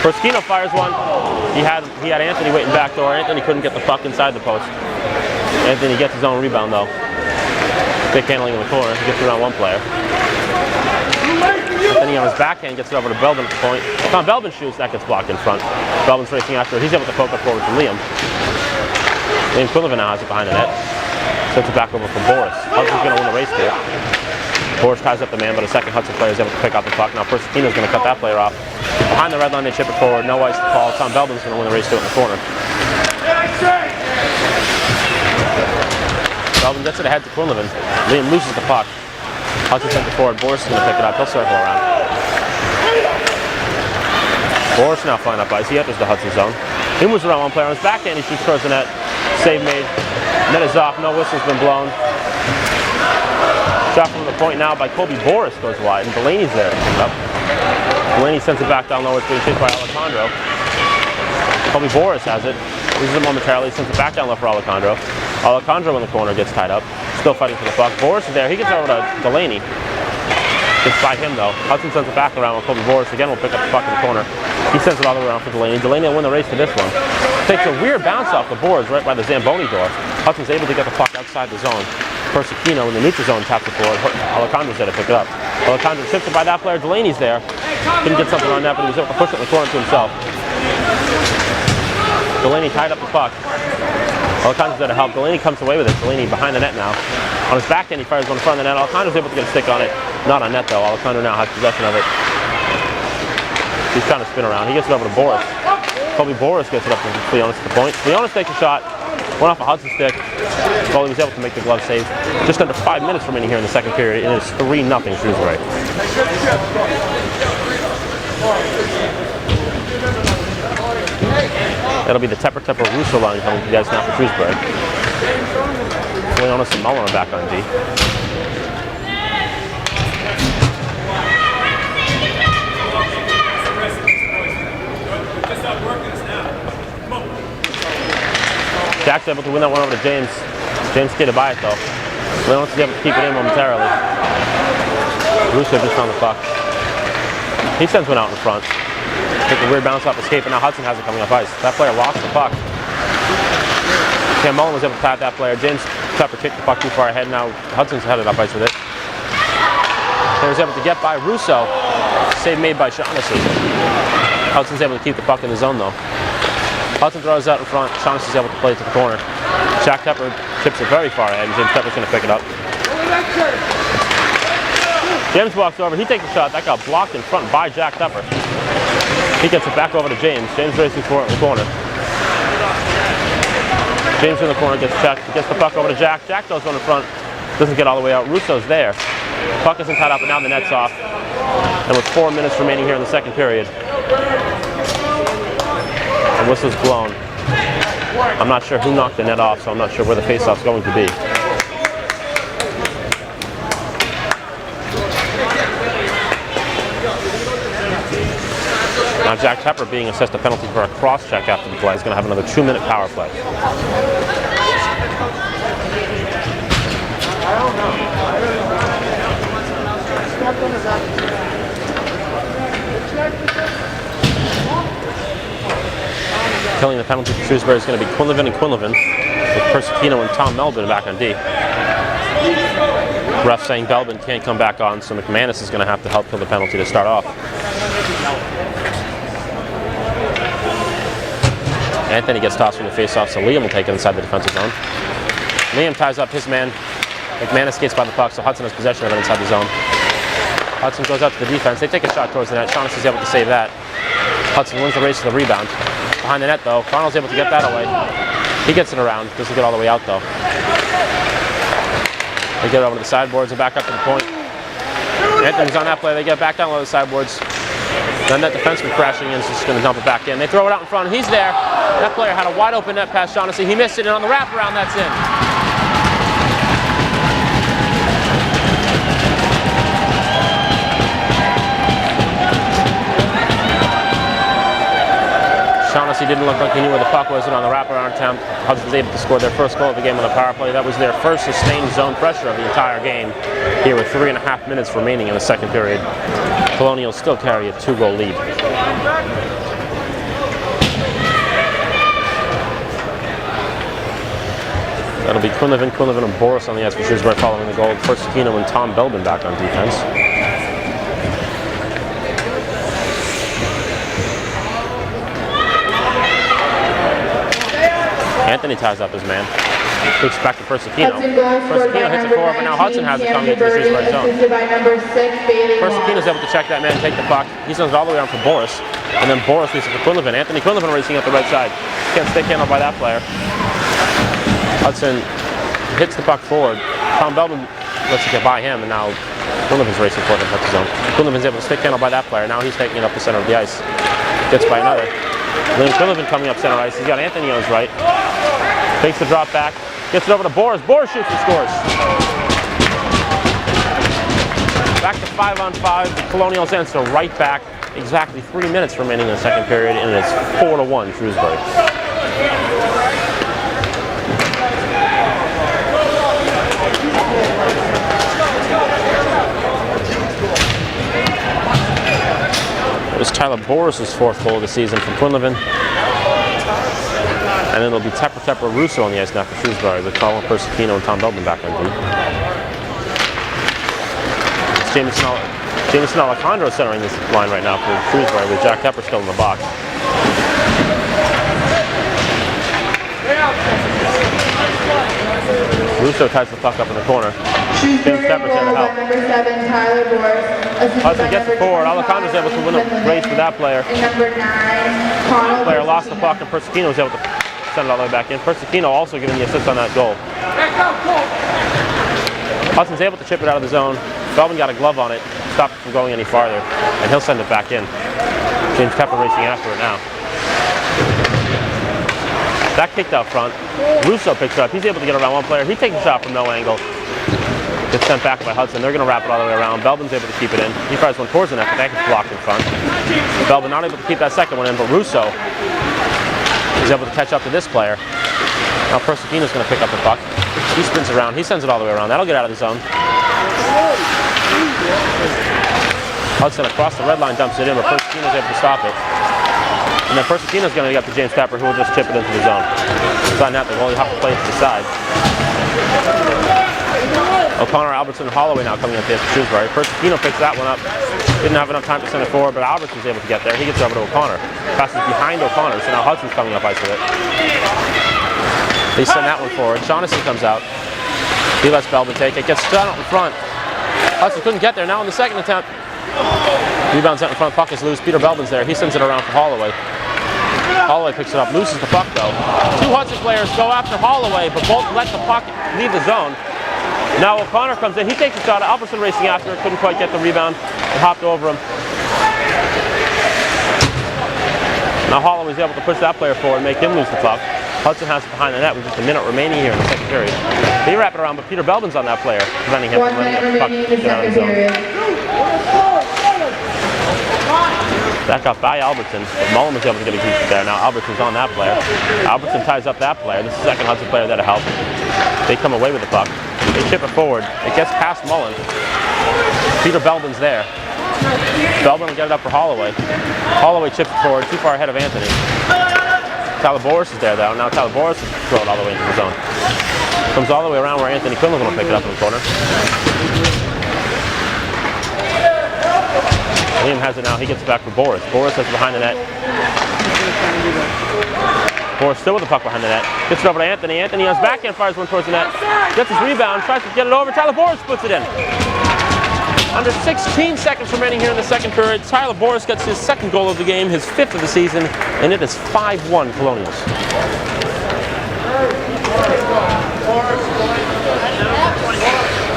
Priscino fires one. He had Anthony waiting back door. Anthony couldn't get the puck inside the post. Anthony gets his own rebound though. Stick handling in the corner. He gets around one player. Then he on his backhand gets it over to Belbin at the point. Tom Belbin shoots, that gets blocked in front. Belbin's racing after it. He's able to poke it forward to Liam. Liam Quinlivan now has it behind the net. Sends it back over for Boris. Hudson's going to win the race there. Boris ties up the man, but a second Hudson player is able to pick out the puck. Now Persicino's going to cut that player off. Behind the red line, they chip it forward. No ice to call. Tom Belbin's going to win the race to it in the corner. Belbin gets it ahead to Quinlivan. Liam loses the puck. Hudson sends it forward. Boris is going to pick it up. He'll circle around. Boris now flying up ice. He enters the Hudson zone. He moves around one player on his backhand. He shoots towards the net. Save made. Net is off. No whistle's been blown. Shot from the point now by Colby Boris goes wide, and Delaney's there to pick it up. Delaney sends it back down low. It's being chased by Alejandro. Colby Boris has it. Loses it momentarily. Sends it back down low for Alejandro. Alejandro in the corner gets tied up. Still fighting for the puck. Boris is there. He gets over to Delaney. Gets by him though. Hudson sends it back around with Colby Boris. Again, will pick up the puck in the corner. He sends it all the way around for Delaney. Delaney will win the race to this one. Takes a weird bounce off the boards right by the Zamboni door. Hudson's able to get the puck outside the zone. Persicino in the neutral zone taps it forward. Alejandro's there to pick it up. Alejandro tips it by that player. Delaney's there. Couldn't get something on that, but he was able to push it in the corner to himself. Delaney tied up the puck. Alejandro's there to help. Delaney comes away with it. Delaney behind the net now. On his backhand, he fires one in front of the net. Alejandro's able to get a stick on it. Not on net though. Alejandro now has possession of it. He's trying to spin around. He gets it over to Boris. Colby Boris gets it up to Leonis at the point. Leonis takes a shot. Went off a Hudson stick. Goalie was able to make the glove save. Just under 5 minutes remaining here in the second period. It is 3-0 Shrewsbury. That'll be the Tepper Russo line coming to you guys now for Shrewsbury. Leonis and Mullen are back on D. Jack's able to win that one over to James. James skated by it though. Leonis is able to keep it in momentarily. Russo just on the puck. He sends one out in front. Take a weird bounce off escape, and now Hudson has it coming off ice. That player lost the puck. Cam Mullen was able to pat that player. James Tepper kicked the puck too far ahead. Now Hudson's headed up ice with it. He was able to get by Russo. Save made by Shaughnessy. Hudson's able to keep the puck in the zone though. Hudson throws out in front. Shaughnessy's able to play it to the corner. Jack Tepper chips it very far ahead, and James Tepper's going to pick it up. James walks over. He takes a shot. That got blocked in front by Jack Tepper. He gets it back over to James. James racing for it in the corner. James in the corner gets checked. Gets the puck over to Jack. Jack goes on in front. Doesn't get all the way out. Russo's there. Puck isn't tied up, and now the net's off. And with 4 minutes remaining here in the second period, the whistle's blown. I'm not sure who knocked the net off, so I'm not sure where the faceoff's going to be. Now Jack Tepper being assessed a penalty for a cross-check after the play is going to have another 2-minute power play. Killing the penalty for Shrewsbury is going to be Quinlivan and Quinlivan, with Persicino and Tom Melvin back on D. Ref saying Belbin can't come back on, so McManus is going to have to help kill the penalty to start off. Anthony gets tossed from the face-off, so Liam will take it inside the defensive zone. Liam ties up his man. McManus skates by the puck, so Hudson has possession of it inside the zone. Hudson goes out to the defense. They take a shot towards the net. Shaughnessy's able to save that. Hudson wins the race to the rebound. Behind the net, though. Connell's able to get that away. He gets it around. Doesn't get all the way out, though. They get over to the sideboards and back up to the point. Anthony's on that play. They get back down low to the sideboards. Then that defenseman crashing in is just going to dump it back in. They throw it out in front. He's there. That player had a wide open net pass Shaughnessy. He missed it, and on the wraparound, that's in. Shaughnessy didn't look like he knew where the puck was, and on the wraparound attempt, Hudson was able to score their first goal of the game on the power play. That was their first sustained zone pressure of the entire game, here with 3.5 minutes remaining in the second period. Colonials still carry a 2-goal lead. That'll be Quinlivan, and Boris on the ice for Shrewsbury following the goal. Persicino and Tom Belbin back on defense. Anthony ties up his man. Looks back to Persicino. Persicino hits it forward, but now Hudson has it coming into the Shrewsbury zone. Persicino's able to check that man, take the puck. He sends it all the way around for Boris. And then Boris leaves it for Quinlivan. Anthony Quinlivan racing up the right side. Can't stick handled by that player. Hudson hits the puck forward. Tom Belbin lets it get by him, and now Quinlivan's racing forward in the zone. Quinlivan's able to stick handled by that player. Now he's taking it up the center of the ice. Gets by another. Then Quinlivan coming up center ice. He's got Anthony on his right. Takes the drop back. Gets it over to Boris. Boris shoots and scores. Back to 5-on-5. The Colonials answer right back. Exactly 3 minutes remaining in the second period, and it's 4-1 Shrewsbury. It was Tyler Boris's 4th goal of the season from Quinlivan. And then it'll be Tepper Russo on the ice now for Shrewsbury with Colin Persicino and Tom Belbin back on D. It's Jameson Alejandro centering this line right now for Shrewsbury with Jack Tepper still in the box. Russo ties the puck up in the corner. James Tepper's there to help. Number 7, Tyler Boris. Hudson gets it forward. Alejandro's able to win a race with that player. And number 9, Connell. Player lost the puck, and Persicino was able to send it all the way back in. Persicino also giving the assist on that goal. Hudson's able to chip it out of the zone. Belbin got a glove on it, stopped it from going any farther, and he'll send it back in. James Tepper racing after it now. That kicked out front. Russo picks it up. He's able to get around one player. He takes a shot from no angle. Gets sent back by Hudson. They're going to wrap it all the way around. Belbin's able to keep it in. He fires one towards the net, but that gets blocked in front. Belbin not able to keep that second one in, but Russo is able to catch up to this player. Now Persicino's going to pick up the puck. He spins around. He sends it all the way around. That'll get out of the zone. Hudson across the red line dumps it in, but Persicino's able to stop it. And then Persicino's going to get to James Tepper, who will just chip it into the zone. It's on that, the goalie has to play it to the side. O'Connor, Albertson, and Holloway now coming up to Shrewsbury. Persicino picks that one up. Didn't have enough time to send it forward, but Albertson's able to get there. He gets over to O'Connor. Passes behind O'Connor, so now Hudson's coming up ice with it. They send that one forward. Shaughnessy comes out. He lets Belbin take it. Gets shot out in front. Hudson couldn't get there. Now in the second attempt. Rebounds out in front. Puck is loose. Peter Belbin's there. He sends it around for Holloway. Holloway picks it up. Loses the puck though. Two Hudson players go after Holloway, but both let the puck leave the zone. Now O'Connor comes in. He takes a shot. Albertson racing after it. Couldn't quite get the rebound. It hopped over him. Now Holloway's able to push that player forward and make him lose the puck. Hudson has it behind the net with just a minute remaining here in the second period. They wrap it around, but Peter Belbin's on that player, preventing him from running up the puck to get out of the zone. That got by Albertson. Mullen was able to get a piece there. Now Albertson's on that player. Albertson ties up that player. This is the second Hudson player there to help. They come away with the puck. They chip it forward. It gets past Mullen. Peter Belbin's there. Belbin will get it up for Holloway. Holloway chips it forward, too far ahead of Anthony. Tyler Boris is there though. Now Tyler Boris will throw it all the way into the zone. Comes all the way around where Anthony Quinlan will pick it up in the corner. Liam has it now. He gets it back for Boris. Boris has it behind the net. Boris still with the puck behind the net. Gets it over to Anthony. Anthony has backhand, fires one towards the net. Gets his rebound, tries to get it over. Tyler Boris puts it in. Under 16 seconds remaining here in the second period, Tyler Boris gets his second goal of the game, his fifth of the season, and it is 5-1 Colonials.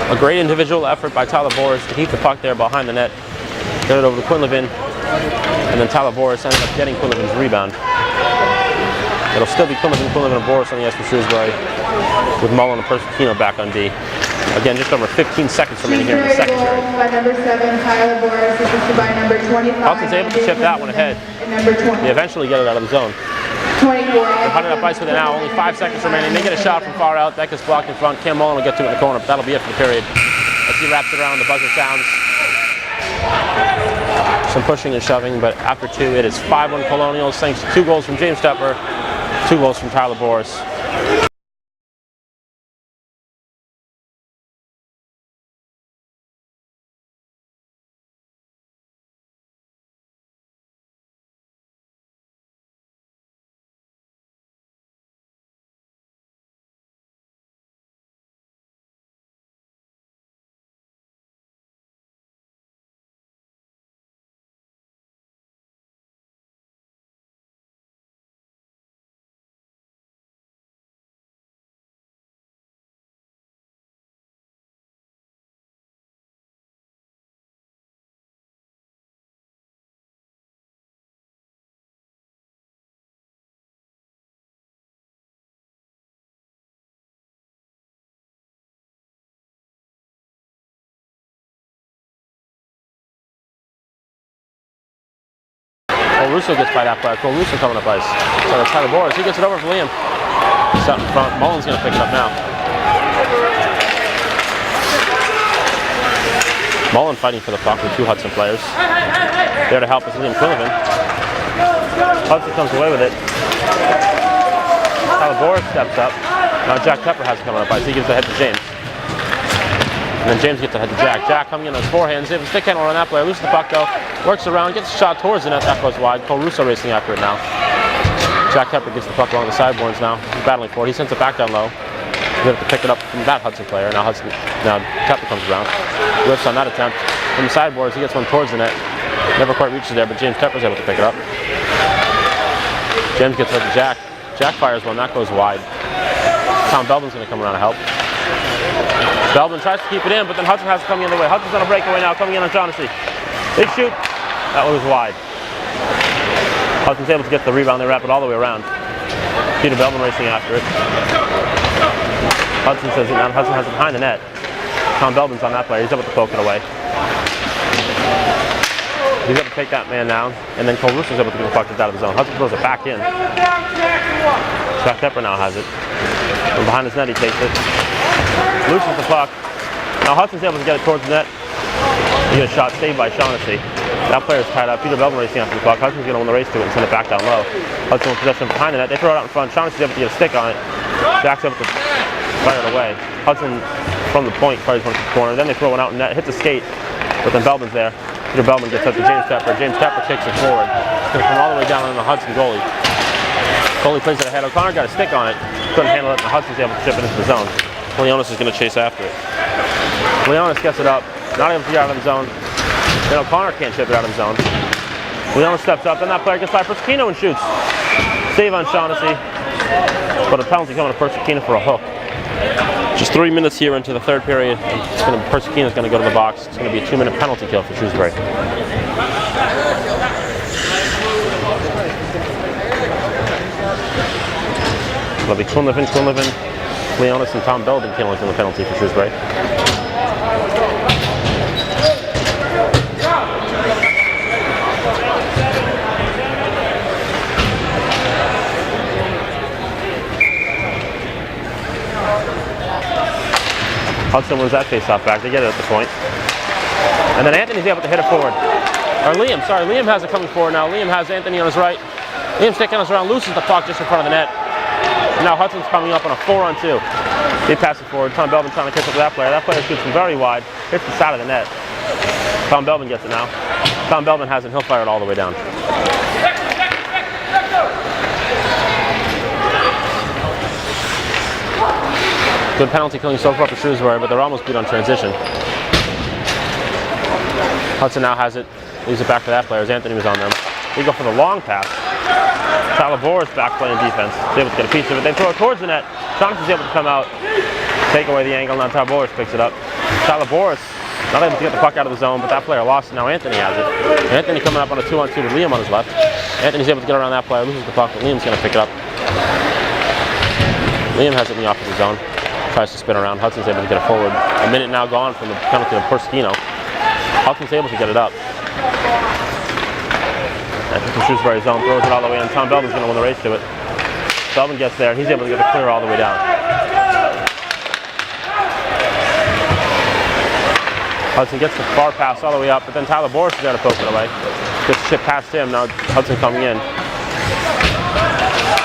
A great individual effort by Tyler Boris to keep the puck there behind the net. Get it over to Quinlivan, and then Tyler Boris ends up getting Quinlivan's rebound. It'll still be Quinlivan and Boris on the ice for Shrewsbury, with Mullen and Persicino back on D. Again, just over 15 seconds remaining here in the second period. By number 7, Tyler Boris, assisted by number 25. Hudson's able to chip that one ahead. And number 20. They eventually get it out of the zone. 24. They're hunting up ice with it now. Only 5 seconds remaining. They get a shot from far out. That gets blocked in front. Cam Mullen will get to it in the corner, but that'll be it for the period. As he wraps it around, the buzzer sounds. Some pushing and shoving, but after 2, it is 5-1 Colonials, thanks to 2 goals from James Tepper, 2 goals from Tyler Boris. Russo gets by that player. Russo coming up ice. So that's Tyler Boris. He gets it over for Liam. He's out in front. Mullen's going to pick it up now. Mullen fighting for the puck with 2 Hudson players. There to help is Liam Quinlivan. Hudson comes away with it. Tyler Boris steps up. Now Jack Tepper has it coming up ice. He gives the head to James. And then James gets ahead to Jack. Jack coming in on his forehands. He has a stick handle on that player. Loses the puck though. Works around, gets a shot towards the net. That goes wide. Cole Russo racing after it now. Jack Tepper gets the puck along the sideboards now. He's battling for it. He sends it back down low. He's going to have to pick it up from that Hudson player. Now Tepper comes around. Whiffs on that attempt. From the sideboards, he gets one towards the net. Never quite reaches there, but James Tepper's able to pick it up. James gets it to Jack. Jack fires one. That goes wide. Tom Belbin's going to come around to help. Belbin tries to keep it in, but then Hudson has to come the other way. Hudson's on a breakaway now, coming in on Shaughnessy. Big shoot. That one was wide. Hudson's able to get the rebound. They wrap it all the way around. Peter Belvin racing after it. Hudson says it now. Hudson has it behind the net. Tom Belvin's on that player. He's able to poke it away. He's able to take that man down, and then Cole Russo's able to get the puck out of the zone. Hudson throws it back in. Jack Tepper now has it. From behind his net, he takes it. Loses the puck. Now Hudson's able to get it towards the net. He gets a shot saved by Shaughnessy. That player's tied up. Peter Belvin racing after the puck. Hudson's going to win the race to it and send it back down low. Hudson with possession behind the net. They throw it out in front. Shaughnessy's able to get a stick on it. Jack's able to fire it away. Hudson from the point fires one to the corner. Then they throw one out in net. Hits a skate. But then Belvin's there. Peter Belvin gets up to James Tepper. James Tepper kicks it forward. It's going to come all the way down on the Hudson goalie. Goalie plays it ahead. O'Connor got a stick on it. Couldn't handle it, and Hudson's able to chip it into the zone. Leonis is going to chase after it. Leonis gets it up. Not able to get out of the zone. Then O'Connor can't chip it out of the zone. Leonis steps up. Then that player gets by Persicino and shoots. Save on Shaughnessy. But a penalty coming to Persicino for a hook. Just 3 minutes here into the third period. Persicino's going to go to the box. It's going to be a 2-minute penalty kill for Shrewsbury. It'll be Quinlivan, Leonis, and Tom Belvin killing from the penalty for Shrewsbury. Hudson wins that face-off back. They get it at the point. And then Anthony's able to hit it forward. Or Liam, sorry. Liam has it coming forward now. Liam has Anthony on his right. Liam's taking us around, loses the puck just in front of the net. And now Hudson's coming up on a 4-on-2. They pass it forward. Tom Belvin trying to catch up to that player. That player shoots from very wide. Hits the side of the net. Tom Belvin gets it now. Tom Belvin has it. He'll fire it all the way down. Good penalty killing so far for Shrewsbury, but they're almost beat on transition. Hudson now has it. Leaves it back to that player as Anthony was on them. They go for the long pass. Tyler Boris back playing defense. He's able to get a piece of it. They throw it towards the net. Shaughnessy's able to come out, take away the angle. Now Tyler Boris picks it up. Tyler Boris not able to get the puck out of the zone, but that player lost it. Now Anthony has it. Anthony coming up on a 2-on-2 with Liam on his left. Anthony's able to get around that player, loses the puck, but Liam's going to pick it up. Liam has it in the opposite zone. Tries to spin around. Hudson's able to get it forward. A minute now gone from the penalty of Persicino. Hudson's able to get it up. And the Shrewsbury zone throws it all the way in. Tom Belvin's going to win the race to it. Belvin gets there. He's able to get the clear all the way down. Hudson gets the far pass all the way up, but then Tyler Boris is there to poke it away. Gets the chip past him. Now Hudson coming in.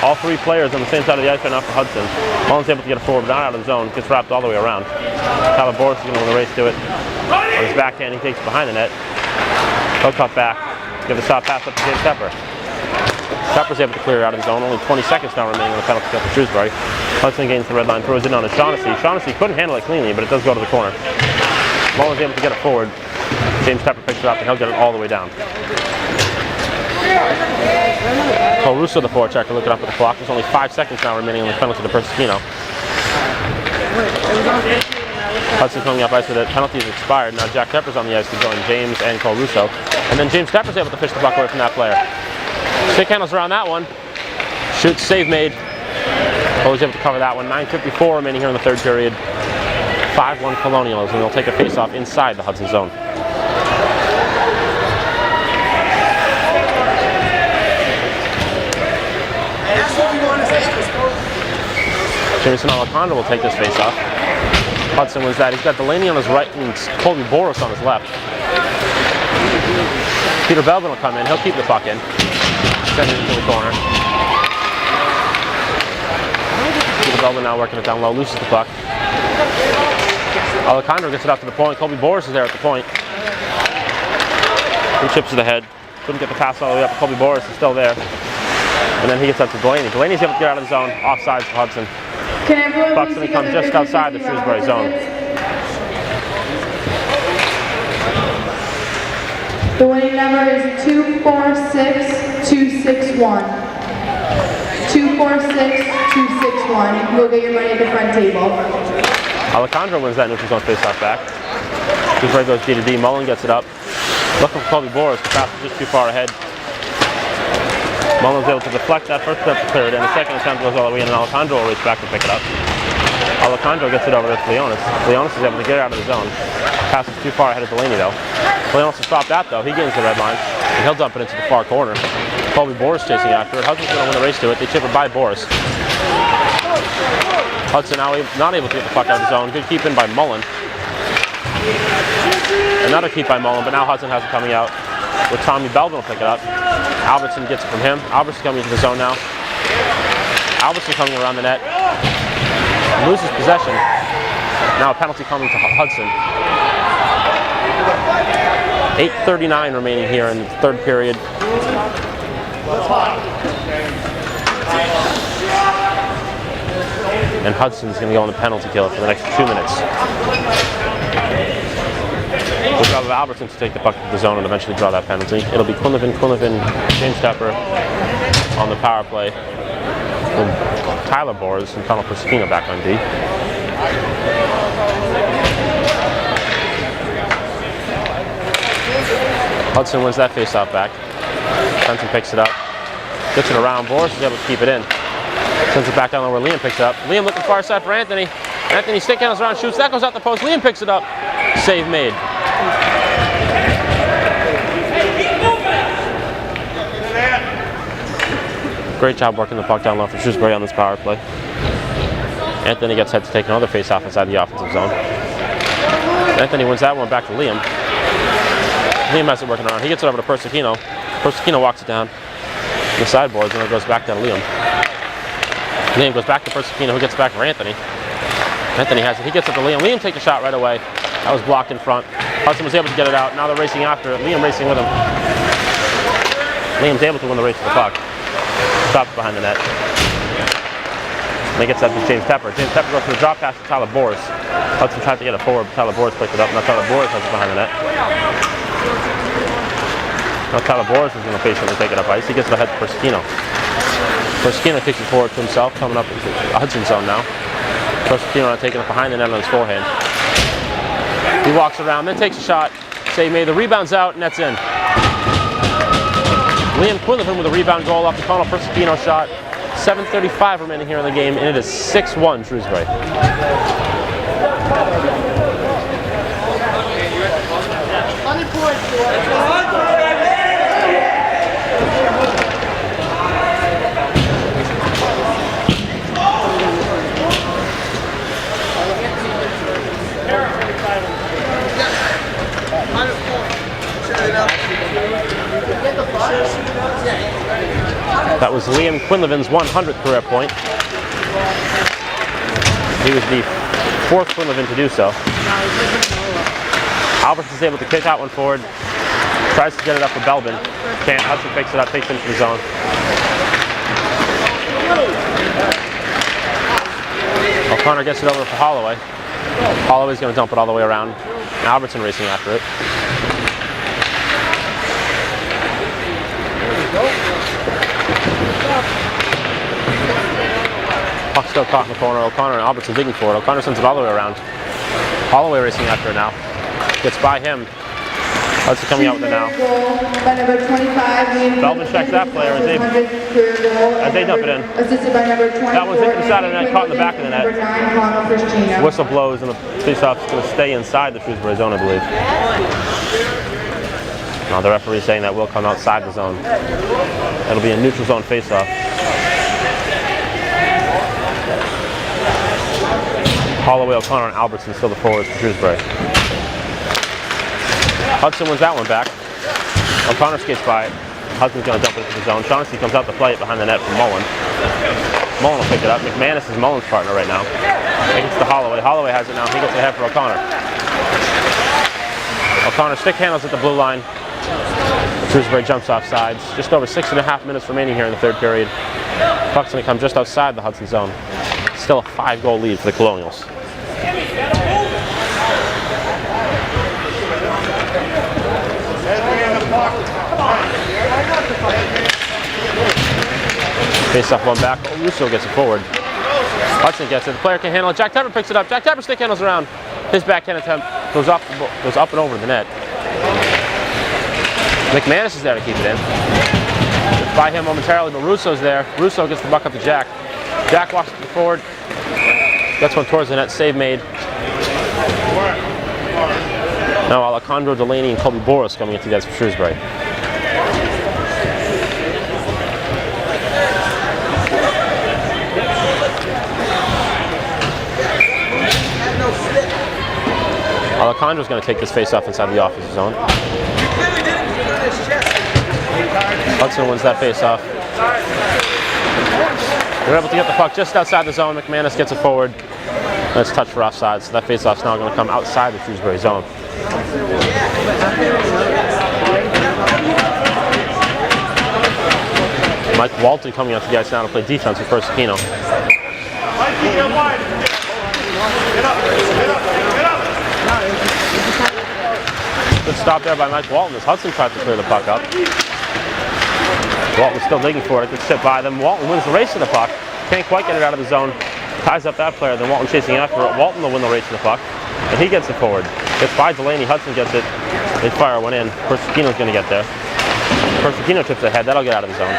All three players on the same side of the ice right now for Hudson. Mullen's able to get it forward, not out of the zone. Gets wrapped all the way around. Tyler Boris is going to win the race to it. On his backhand, he takes it behind the net. He'll cut back. Give the shot pass up to James Tepper. Tepper's able to clear out of the zone. Only 20 seconds now remaining on the penalty kill for Shrewsbury. Hudson gains the red line, throws it on to Shaughnessy. Shaughnessy couldn't handle it cleanly, but it does go to the corner. Mullen's able to get it forward. James Tepper picks it up, and he'll get it all the way down. Cole Russo, the forechecker, looking up at the clock. There's only 5 seconds now remaining on the penalty to Persicino. Hudson coming up ice with it. Penalty is expired. Now Jack Tepper's on the ice to join James and Cole Russo. And then James Tepper's able to fish the puck away from that player. Stick handles around that one. Shoots, save made. Cole's able to cover that one. 9:54 remaining here in the third period. 5-1 Colonials, and they'll take a face-off inside the Hudson zone. Jameson Alejandro will take this face-off. Hudson wins that. He's got Delaney on his right and Colby Boris on his left. Peter Belvin will come in. He'll keep the puck in. Send it into the corner. Peter Belvin now working it down low. Loses the puck. Alejandro gets it up to the point. Colby Boris is there at the point. He chips to the head. Couldn't get the pass all the way up. Colby Boris is still there. And then he gets up to Delaney. Delaney's able to get out of the zone. Offsides for Hudson. Puck's going to come just outside the Shrewsbury zone. The winning number is 246261. 246261. You'll get your money at the front table. Alejandro wins that neutral zone face-off back. Shrewsbury goes D to D. Mullen gets it up. Looking for Colby Boris. The pass is just too far ahead. Mullen's able to deflect that first attempt to clear it, and the second attempt goes all the way in, and Alejandro will reach back to pick it up. Alejandro gets it over to Leonis. Leonis is able to get it out of the zone. Passes too far ahead of Delaney though. Leonis will stop that though. He gains the red line, and he'll dump it into the far corner. Colby Boris chasing after it. Hudson's going to win the race to it. They chip it by Boris. Hudson now not able to get the puck out of the zone. Good keep in by Mullen. Another keep by Mullen, but now Hudson has it coming out with Tommy Belvin will pick it up. Albertson gets it from him. Albertson coming into the zone now. Albertson coming around the net. Loses possession. Now a penalty coming to Hudson. 8:39 remaining here in the third period. And Hudson's going to go on the penalty kill for the next 2 minutes. We'll grab Albertson to take the puck to the zone and eventually draw that penalty. It'll be Quinlivan, James Tepper on the power play. And Tyler Boers and Connell Persicino back on D. Hudson wins that face-off back. Benson picks it up. Gets it around. Boers is able to keep it in. Sends it back down where Liam picks it up. Liam looking far side for Anthony. Anthony stick handles around, shoots. That goes out the post. Liam picks it up. Save made. Great job working the puck down low for Shrewsbury on this power play. Anthony gets set to take another face-off inside the offensive zone. Anthony wins that one back to Liam. Liam has it working around. He gets it over to Persicino. Persicino walks it down the sideboards and it goes back down to Liam. Liam goes back to Persicino, who gets it back for Anthony. Anthony has it. He gets it to Liam. Liam takes a shot right away. That was blocked in front. Hudson was able to get it out. Now they're racing after it. Liam racing with him. Liam's able to win the race to the puck. Stops behind the net. And he gets that to James Tepper. James Tepper goes for the drop pass to Tyler Boers. Hudson tried to get it forward, but Tyler Boers picked it up. Now Tyler Boers has it behind the net. Now Tyler Boers is going to patiently take it up ice. He gets it ahead to Persicino. Persicino takes it forward to himself, coming up into Hudson zone now. Persicino taking it behind the net on his forehand. He walks around, then takes a shot. Save made. The rebound's out, and that's in. Liam Quinlivan with a rebound goal off the Connell Persicino shot. 7:35 remaining here in the game, and it is 6-1 Shrewsbury. That was Liam Quinlivan's 100th career point. He was the fourth Quinlivan to do so. Alberts is able to kick that one forward. Tries to get it up for Belbin. Can't. Hudson picks it up, takes it into the zone. O'Connor gets it over for Holloway. Holloway's going to dump it all the way around. Albertson racing after it. Puck still caught in the corner. O'Connor and Albertson digging for it. O'Connor sends it all the way around. Holloway racing after it now. Gets by him. Hudson coming out with it now. Belvin checks that player as they dump it in. That one's hit the side of the net, caught in the back of the net. Whistle blows and the faceoff is going to stay inside the Shrewsbury zone, I believe. Now the referee is saying that will come outside the zone. It'll be a neutral zone faceoff. Holloway, O'Connor, and Albertson still the forwards for Shrewsbury. Hudson wins that one back. O'Connor skates by it. Hudson's going to dump it into the zone. Shaughnessy comes out to play it behind the net from Mullen. Mullen will pick it up. McManus is Mullen's partner right now. He gets to Holloway. Holloway has it now. He gets ahead for O'Connor. O'Connor stick handles at the blue line. Shrewsbury jumps off sides. Just over 6.5 minutes remaining here in the third period. Puck's going to come just outside the Hudson zone. Still a 5-goal lead for the Colonials. Face off one back. Russo gets it forward. Hudson gets it. The player can handle it. Jack Tepper picks it up. Jack Tepper stick handles around. His backhand attempt goes up and over the net. McManus is there to keep it in. by him momentarily, but Russo's there. Russo gets the puck up to Jack. Jack walks it forward. Gets one towards the net. Save made. Now Alejandro Delaney and Colby Boris coming into the guys for Shrewsbury. Alejandro's going to take this face-off inside the offensive zone. Hudson wins that face-off. They're able to get the puck just outside the zone. McManus gets it forward. That's touch for offside, so that face-off's now going to come outside the Shrewsbury zone. Mike Walton coming up to the ice now to play defense with Persicino. Good stop there by Mike Walton as Hudson tried to clear the puck up. Walton's still digging for it. Good chip by them. Walton wins the race to the puck. Can't quite get it out of the zone. Ties up that player. Then Walton chasing after it. Walton will win the race to the puck. And he gets it forward. Gets by Delaney. Hudson gets it. They fire one in. Persicino's going to get there. Persicino tips ahead. That'll get out of the zone.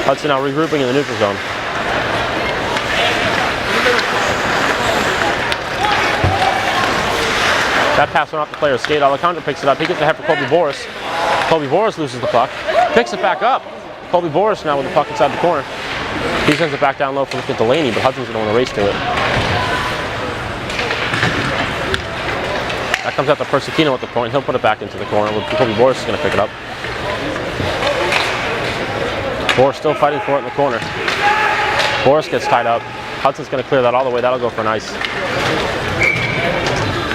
Hudson now regrouping in the neutral zone. That pass went off the player's skate. Alejandro picks it up. He gets ahead for Colby Boris. Colby Boris loses the puck. Picks it back up. Colby Boris now with the puck inside the corner. He sends it back down low for Delaney, but Hudson's going to want to race to it. That comes out to Persicino at the point. He'll put it back into the corner. Colby Boris is going to pick it up. Boris still fighting for it in the corner. Boris gets tied up. Hudson's going to clear that all the way. That'll go for an ice.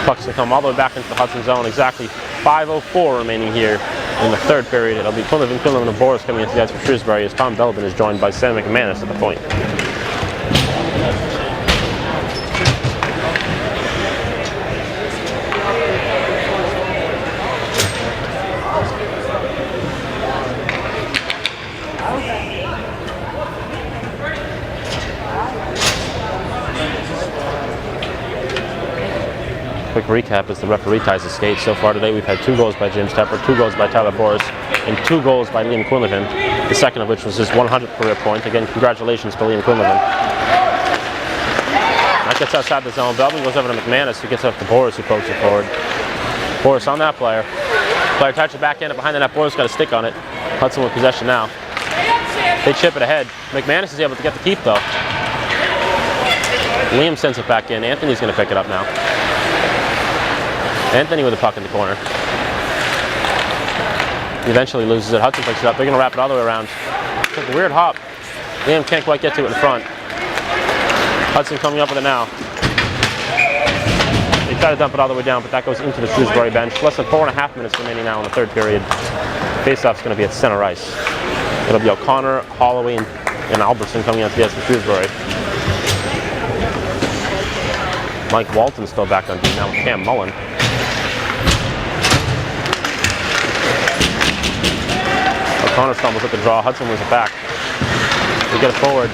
Puck's going to come all the way back into the Hudson zone. Exactly 5:04 remaining here in the third period. It'll be Quinlivan and Boris coming into the ice for Shrewsbury as Tom Belbin is joined by Sam McManus at the point. Quick recap as the referee ties the skate. So far today we've had 2 goals by James Tepper, 2 goals by Tyler Boris, and 2 goals by Liam Quinlivan, the second of which was his 100th career point. Again, congratulations to Liam Quinlivan. That gets outside the zone. Belbin goes over to McManus, who gets up to Boris, who pokes it forward. Boris on that player. Player touches back in, behind the net. Boris got a stick on it. Hudson with possession now. They chip it ahead. McManus is able to get the keep though. Liam sends it back in. Anthony's going to pick it up now. Anthony with the puck in the corner. He eventually loses it. Hudson picks it up. They're going to wrap it all the way around. Took a weird hop. Liam can't quite get to it in front. Hudson coming up with it now. They try to dump it all the way down, but that goes into the Shrewsbury bench. Less than 4.5 minutes remaining now in the third period. Faceoff's going to be at center ice. It'll be O'Connor, Holloway, and Albertson coming out to the ice for Shrewsbury. Mike Walton's still back on D now with Cam Mullen. O'Connor stumbles at the draw. Hudson wins it back. They get it forward.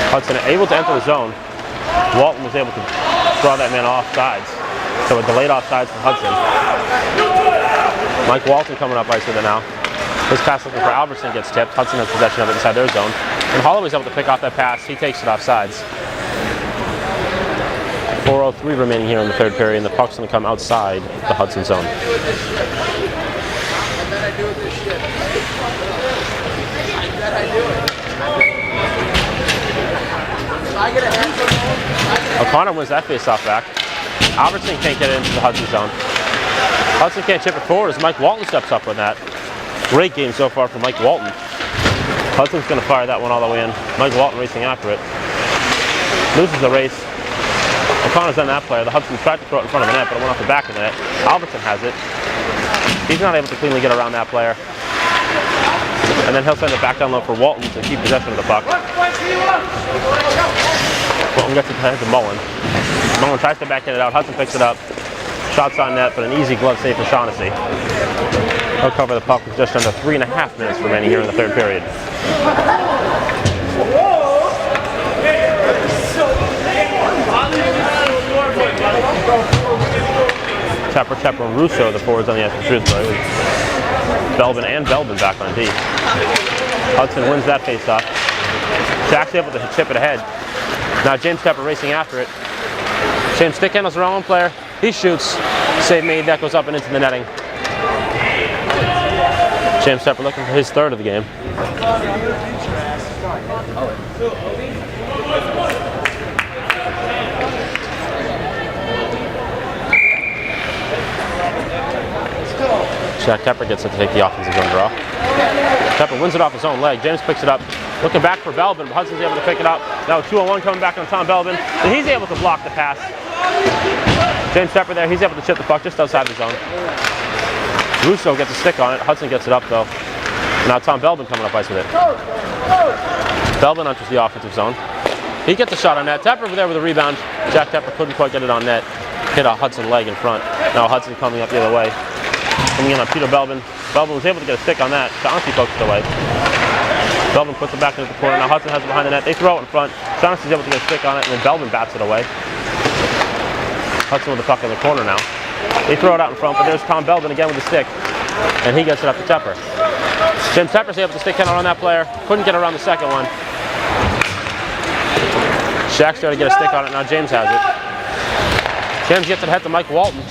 Hudson able to enter the zone. Walton was able to draw that man off sides. So a delayed offsides from Hudson. Mike Walton coming up ice with it now. This pass looking for Albertson gets tipped. Hudson has possession of it inside their zone. And Holloway's able to pick off that pass. He takes it off sides. 4:03 remaining here in the third period, and the puck's going to come outside the Hudson zone. O'Connor wins that face-off back. Albertson can't get it into the Hudson zone. Hudson can't chip it forward as Mike Walton steps up with that. Great game so far for Mike Walton. Hudson's going to fire that one all the way in. Mike Walton racing after it. Loses the race. O'Connor's on that player. The Hudson tried to throw it in front of the net, but it went off the back of the net. Albertson has it. He's not able to cleanly get around that player. And then he'll send it back down low for Walton to keep possession of the puck. Walton gets it ahead to Mullen. Mullen tries to backhand it out. Hudson picks it up. Shots on net, but an easy glove save for Shaughnessy. He'll cover the puck with just under 3.5 minutes remaining here in the third period. Tepper, and Russo, the forwards on the ice for Shrewsbury. Belbin and Belbin back on D. Hudson wins that face-off. Jack's able to chip it ahead. Now James Tepper racing after it. James stick handles the wrong one player. He shoots. Save made. That goes up and into the netting. James Tepper looking for his third of the game. Jack Tepper gets it to take the offensive zone draw. Tepper wins it off his own leg. James picks it up. Looking back for Belbin, but Hudson's able to pick it up. Now 2-on-1 coming back on Tom Belbin, and he's able to block the pass. James Tepper there, he's able to chip the puck just outside the zone. Russo gets a stick on it. Hudson gets it up though. Now Tom Belbin coming up ice with it. Belbin enters the offensive zone. He gets a shot on net. Tepper over there with a rebound. Jack Tepper couldn't quite get it on net. Hit a Hudson leg in front. Now Hudson coming up the other way. Coming in on Peter Belbin. Belbin was able to get a stick on that. Shaughnessy pokes it away. Belbin puts it back into the corner. Now Hudson has it behind the net. They throw it in front. Shaughnessy's able to get a stick on it, and then Belbin bats it away. Hudson with the puck in the corner now. They throw it out in front, but there's Tom Belbin again with the stick, and he gets it up to Tepper. James Tepper's able to stick handle on that player. Couldn't get around the second one. Shaq's trying to get a stick on it. Now James has it. James gets it ahead to Mike Walton.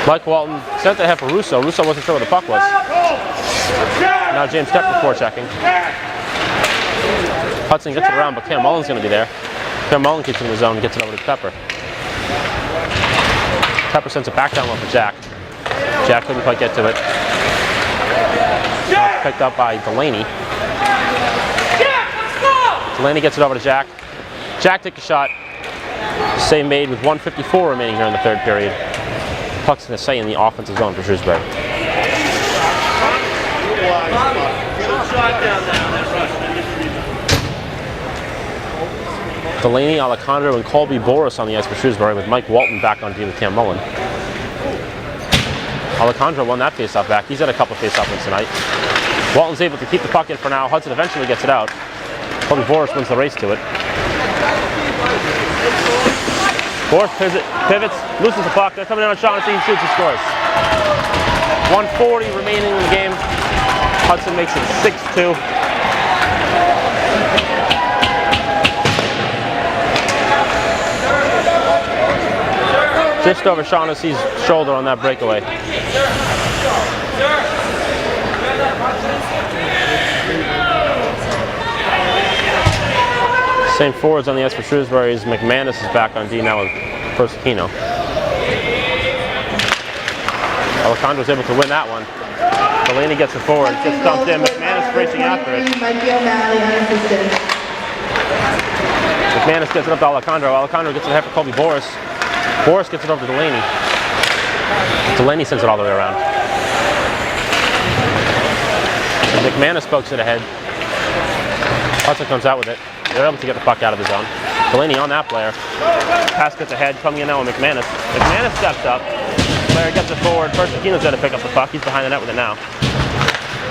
Mike Walton sent it ahead for Russo. Russo wasn't sure where the puck was. Now James Tepper forechecking. Hudson gets it around, but Cam Mullen's going to be there. Cam Mullen keeps in the zone and gets it over to Tepper. Tepper sends it back down low for Jack. Jack couldn't quite get to it. Now it's picked up by Delaney. Delaney gets it over to Jack. Jack takes a shot. Save made with 1:54 remaining here in the third period. Puck's going to stay in the offensive zone for Shrewsbury. Delaney, Alejandro, and Colby Boris on the ice for Shrewsbury, with Mike Walton back on D with Cam Mullen. Alejandro won that faceoff back. He's had a couple of faceoff wins tonight. Walton's able to keep the puck in for now. Hudson eventually gets it out. Colby Boris wins the race to it. Boris pivots, loses the puck. They're coming down on Shaughnessy. He shoots and scores. 1:40 remaining in the game. Hudson makes it 6-2. Just over Shaughnessy's shoulder on that breakaway. Same forwards on the ice for Shrewsbury's. McManus is back on D now with Persicino. Alejandro's able to win that one. Delaney gets it forward, gets dumped in. McManus racing after it. McManus gets it up to Alejandro. Alejandro gets it ahead for Colby Boris. Boris gets it over to Delaney. Delaney sends it all the way around. And McManus pokes it ahead. Hudson comes out with it. They're able to get the puck out of the zone. Delaney on that player. Pass gets ahead, coming in now with McManus. McManus steps up. Player gets it forward. Persicino's got to pick up the puck. He's behind the net with it now.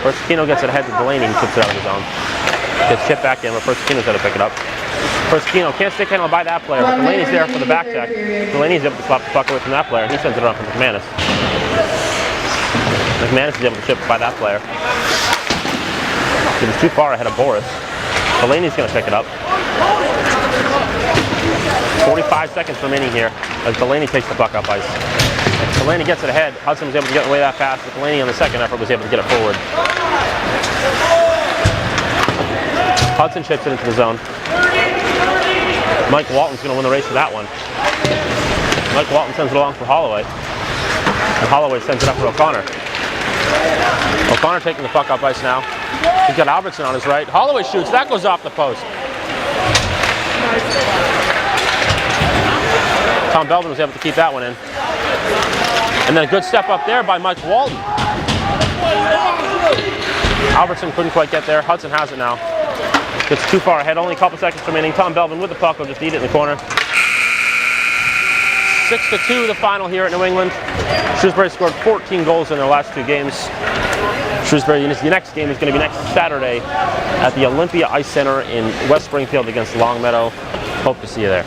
Persicino gets it ahead to Delaney and chips it out of the zone. Gets chipped back in, but Persicino's got to pick it up. Persicino can't stick handle by that player, but Delaney's there for the back check. Delaney's able to slap the puck away from that player, and he sends it around from McManus. McManus is able to chip by that player. He was too far ahead of Boris. Delaney's going to pick it up. 45 seconds remaining here as Delaney takes the puck up ice. Delaney gets it ahead. Hudson was able to get away that fast, but Delaney on the second effort was able to get it forward. Hudson chips it into the zone. Mike Walton's going to win the race for that one. Mike Walton sends it along for Holloway. And Holloway sends it up for O'Connor. O'Connor taking the puck up ice now. He's got Albertson on his right. Holloway shoots. That goes off the post. Tom Belbin was able to keep that one in. And then a good step up there by Mike Walton. Albertson couldn't quite get there. Hudson has it now. Gets too far ahead. Only a couple seconds remaining. Tom Belbin with the puck will just eat it in the corner. 6-2 the final here at New England. Shrewsbury scored 14 goals in their last two games. Shrewsbury, the next game is going to be next Saturday at the Olympia Ice Center in West Springfield against Longmeadow. Hope to see you there.